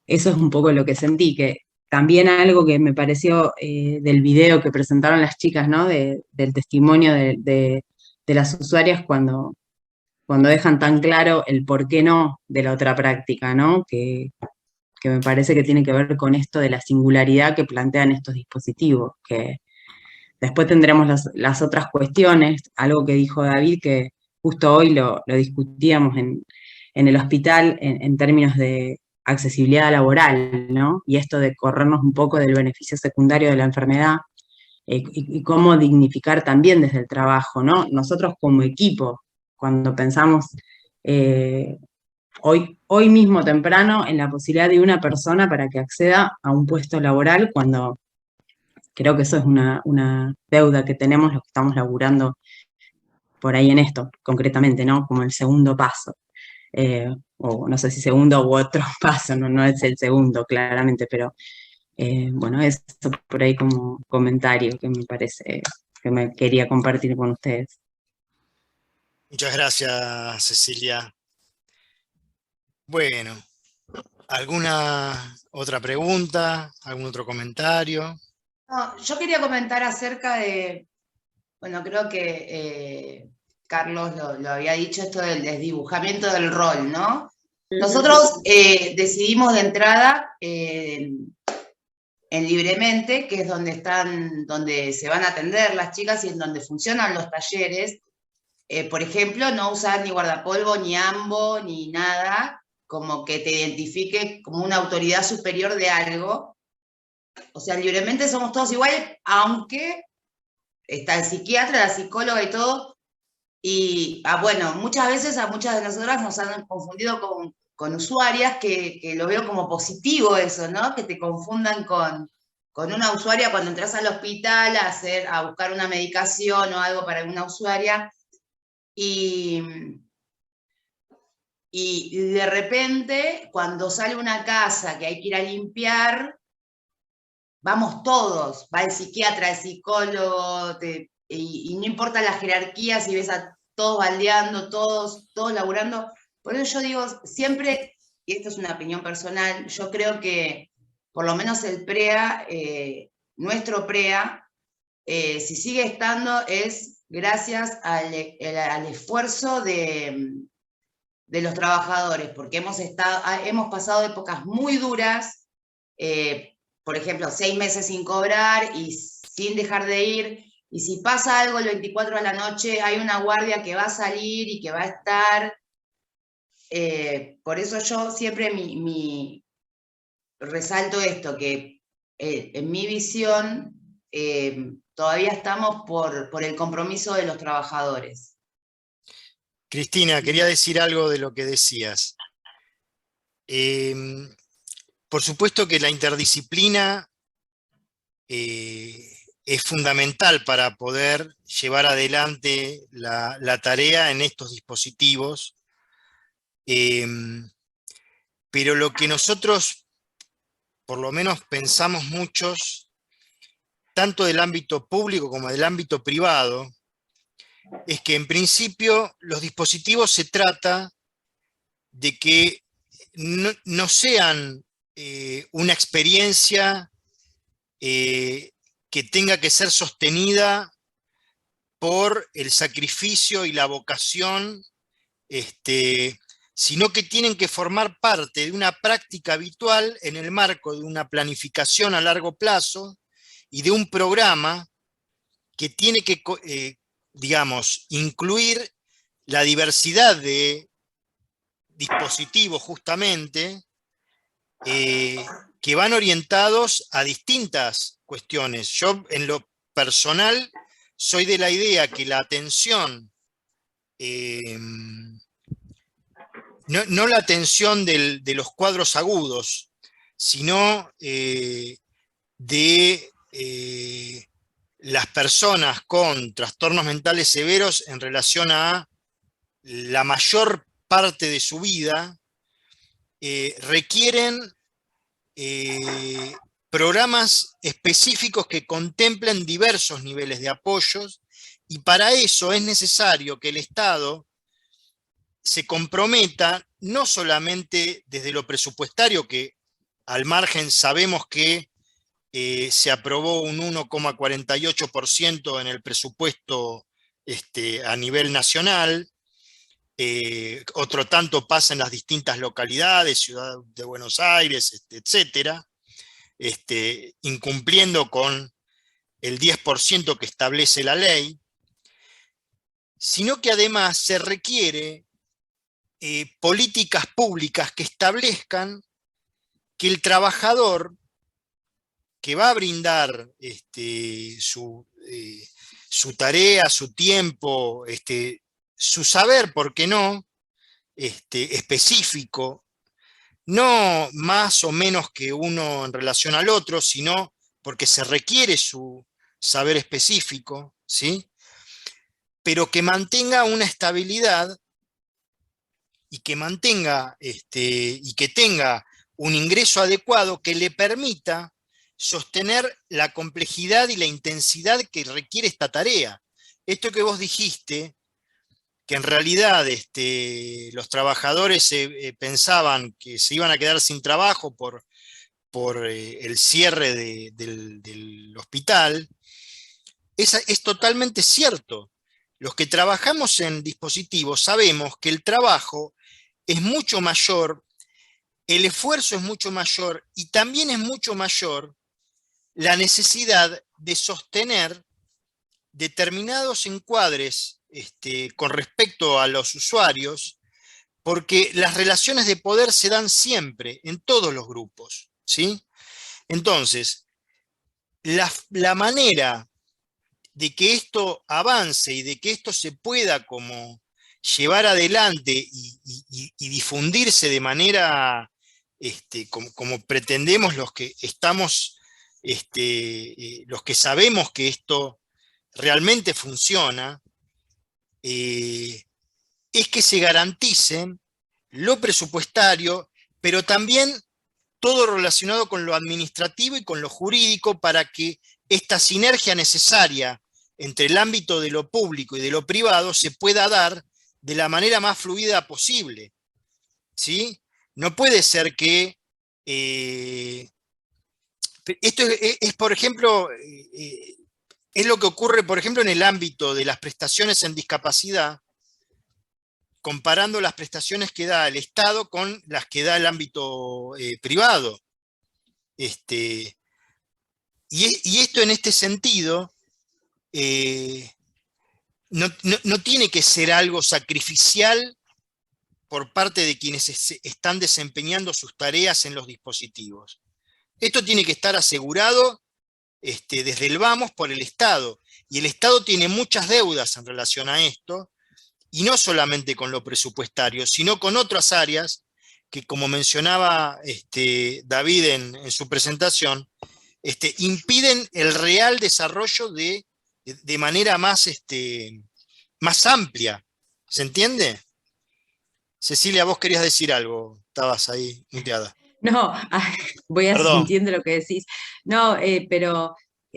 eso es un poco lo que sentí, que también algo que me pareció del video que presentaron las chicas, ¿no? Del testimonio de las usuarias cuando dejan tan claro el por qué no de la otra práctica, ¿no? Que me parece que tiene que ver con esto de la singularidad que plantean estos dispositivos, que después tendremos las otras cuestiones, algo que dijo David, que justo hoy lo discutíamos en el hospital en términos de accesibilidad laboral, ¿no? Y esto de corrernos un poco del beneficio secundario de la enfermedad, y cómo dignificar también desde el trabajo, ¿no? Nosotros como equipo, cuando pensamos hoy mismo temprano en la posibilidad de una persona para que acceda a un puesto laboral, cuando creo que eso es una deuda que tenemos los que estamos laburando por ahí en esto, concretamente, ¿no? Como el segundo paso. O no sé si segundo u otro paso, no es el segundo, claramente, pero bueno, eso por ahí como comentario que me parece que me quería compartir con ustedes. Muchas gracias, Cecilia. Bueno, ¿alguna otra pregunta? ¿Algún otro comentario? No, yo quería comentar acerca de, bueno, creo que Carlos lo había dicho, esto del desdibujamiento del rol, ¿no? Nosotros decidimos de entrada en Libremente, que es donde se van a atender las chicas y en donde funcionan los talleres, por ejemplo, no usar ni guardapolvo, ni ambo, ni nada, como que te identifique como una autoridad superior de algo. O sea, Libremente somos todos iguales, aunque está el psiquiatra, la psicóloga y todo, y bueno, muchas veces a muchas de nosotras nos han confundido con usuarias, que lo veo como positivo eso, ¿no? Que te confundan con una usuaria cuando entras al hospital a buscar una medicación o algo para una usuaria, y de repente, cuando sale una casa que hay que ir a limpiar, vamos todos, va el psiquiatra, el psicólogo, y no importa la jerarquía, si ves a todos baldeando, todos laburando. Por eso yo digo, siempre, y esto es una opinión personal, yo creo que por lo menos el PREA, nuestro PREA, si sigue estando es gracias al esfuerzo de los trabajadores, porque hemos pasado épocas muy duras, por ejemplo, 6 meses sin cobrar y sin dejar de ir, y si pasa algo el 24 de la noche, hay una guardia que va a salir y que va a estar. Por eso yo siempre resalto esto, que en mi visión todavía estamos por el compromiso de los trabajadores. Cristina, quería decir algo de lo que decías. Por supuesto que la interdisciplina es fundamental para poder llevar adelante la tarea en estos dispositivos, pero lo que nosotros, por lo menos pensamos muchos, tanto del ámbito público como del ámbito privado, es que en principio los dispositivos se trata de que no sean una experiencia que tenga que ser sostenida por el sacrificio y la vocación, sino que tienen que formar parte de una práctica habitual en el marco de una planificación a largo plazo y de un programa que tiene que, digamos, incluir la diversidad de dispositivos justamente que van orientados a distintas cuestiones. Yo en lo personal soy de la idea que la atención, no la atención de los cuadros agudos, sino de las personas con trastornos mentales severos en relación a la mayor parte de su vida, requieren programas específicos que contemplen diversos niveles de apoyos Y para eso es necesario que el Estado se comprometa, no solamente desde lo presupuestario, que al margen sabemos que se aprobó un 1,48% en el presupuesto a nivel nacional, otro tanto pasa en las distintas localidades, Ciudad de Buenos Aires, etcétera, incumpliendo con el 10% que establece la ley, sino que además se requiere políticas públicas que establezcan que el trabajador que va a brindar su tarea, su tiempo, su saber, ¿por qué no?, específico, no más o menos que uno en relación al otro, sino porque se requiere su saber específico, ¿sí?, pero que mantenga una estabilidad y que mantenga y que tenga un ingreso adecuado que le permita sostener la complejidad y la intensidad que requiere esta tarea. Esto que vos dijiste, que en realidad los trabajadores pensaban que se iban a quedar sin trabajo por el cierre del hospital, es totalmente cierto. Los que trabajamos en dispositivos sabemos que el trabajo es mucho mayor, el esfuerzo es mucho mayor y también es mucho mayor la necesidad de sostener determinados encuadres con respecto a los usuarios, porque las relaciones de poder se dan siempre, en todos los grupos, ¿sí? Entonces, la manera de que esto avance y de que esto se pueda como llevar adelante y difundirse de manera como pretendemos los que estamos, los que sabemos que esto realmente funciona, es que se garanticen lo presupuestario, pero también todo relacionado con lo administrativo y con lo jurídico para que esta sinergia necesaria entre el ámbito de lo público y de lo privado se pueda dar de la manera más fluida posible, ¿sí? No puede ser que esto es, por ejemplo, es lo que ocurre, por ejemplo, en el ámbito de las prestaciones en discapacidad, comparando las prestaciones que da el Estado con las que da el ámbito privado. Y esto en este sentido no tiene que ser algo sacrificial por parte de quienes están desempeñando sus tareas en los dispositivos. Esto tiene que estar asegurado desde el vamos por el Estado, y el Estado tiene muchas deudas en relación a esto, y no solamente con lo presupuestario, sino con otras áreas que, como mencionaba David en su presentación, impiden el real desarrollo de manera más amplia. ¿Se entiende? Cecilia, vos querías decir algo, estabas ahí muteada. No, voy Perdón. asintiendo lo que decís. No, pero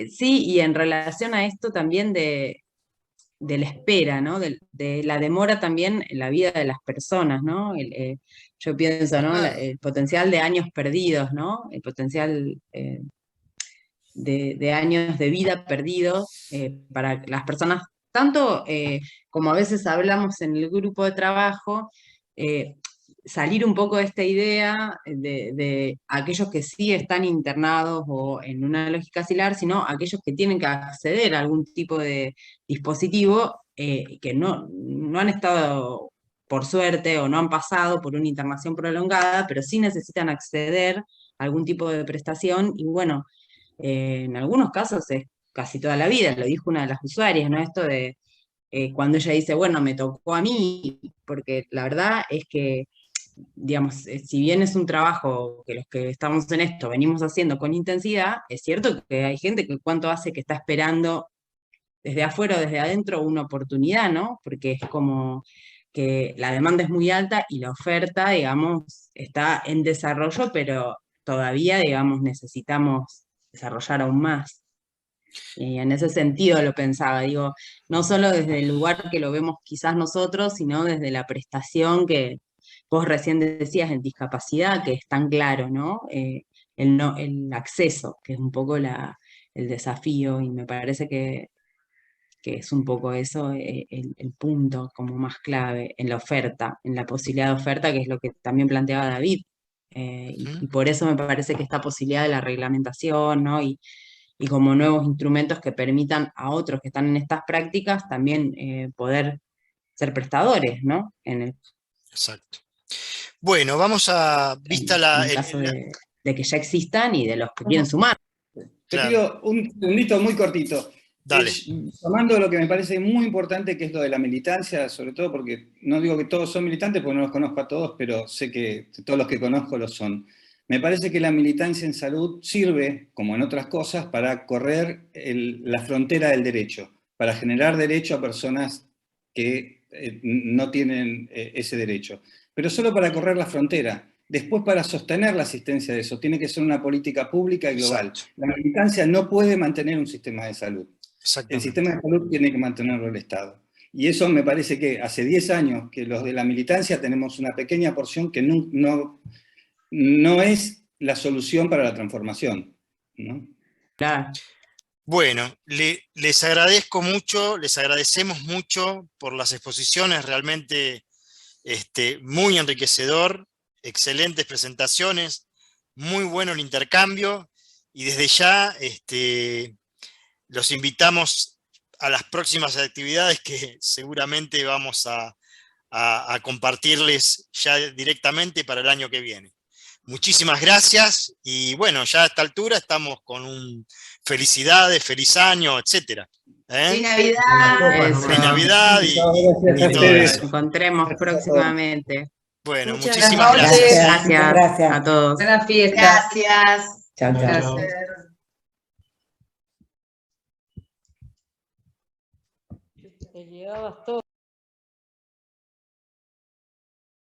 sí, y en relación a esto también de la espera, ¿no? De la demora también en la vida de las personas, ¿no? Yo pienso, ¿no? El potencial de años perdidos, ¿no? El potencial de años de vida perdidos para las personas, tanto como a veces hablamos en el grupo de trabajo, salir un poco de esta idea de aquellos que sí están internados o en una lógica asilar, sino aquellos que tienen que acceder a algún tipo de dispositivo que no han estado, por suerte, o no han pasado por una internación prolongada, pero sí necesitan acceder a algún tipo de prestación, y bueno, en algunos casos es casi toda la vida, lo dijo una de las usuarias, ¿no? Esto de cuando ella dice, bueno, me tocó a mí, porque la verdad es que, digamos, si bien es un trabajo que los que estamos en esto venimos haciendo con intensidad, es cierto que hay gente que cuánto hace que está esperando desde afuera o desde adentro una oportunidad, ¿no? Porque es como que la demanda es muy alta y la oferta, digamos, está en desarrollo, pero todavía, digamos, necesitamos desarrollar aún más. Y en ese sentido lo pensaba, digo, no solo desde el lugar que lo vemos quizás nosotros, sino desde la prestación que vos recién decías en discapacidad, que es tan claro, ¿no? El acceso, que es un poco el desafío, y me parece que es un poco eso el punto como más clave en la oferta, en la posibilidad de oferta, que es lo que también planteaba David. Y por eso me parece que esta posibilidad de la reglamentación, ¿no? Y como nuevos instrumentos que permitan a otros que están en estas prácticas también poder ser prestadores, ¿no? Exacto. Bueno, vamos a, vista en caso de que ya existan y de los que quieren sumar. Te pido un segundito muy cortito. Dale. Tomando lo que me parece muy importante, que es lo de la militancia, sobre todo porque no digo que todos son militantes, porque no los conozco a todos, pero sé que todos los que conozco lo son. Me parece que la militancia en salud sirve, como en otras cosas, para correr la frontera del derecho, para generar derecho a personas que no tienen ese derecho. Pero solo para correr la frontera. Después, para sostener la asistencia de eso, tiene que ser una política pública y global. Exacto. La militancia no puede mantener un sistema de salud. El sistema de salud tiene que mantenerlo el Estado. Y eso me parece que hace 10 años que los de la militancia tenemos una pequeña porción que no es la solución para la transformación, ¿no? Claro. Bueno, les agradezco mucho, les agradecemos mucho por las exposiciones, realmente muy enriquecedor, excelentes presentaciones, muy bueno el intercambio, y desde ya los invitamos a las próximas actividades que seguramente vamos a compartirles ya directamente para el año que viene. Muchísimas gracias, y bueno, ya a esta altura estamos con un felicidades, feliz año, etcétera. ¡Feliz Navidad! Feliz Navidad y todo Nos eso. encontremos próximamente. Bueno, Muchas muchísimas gracias. Gracias a todos. Buenas fiestas. Gracias. Chao, chao. Gracias. Te llevabas todo.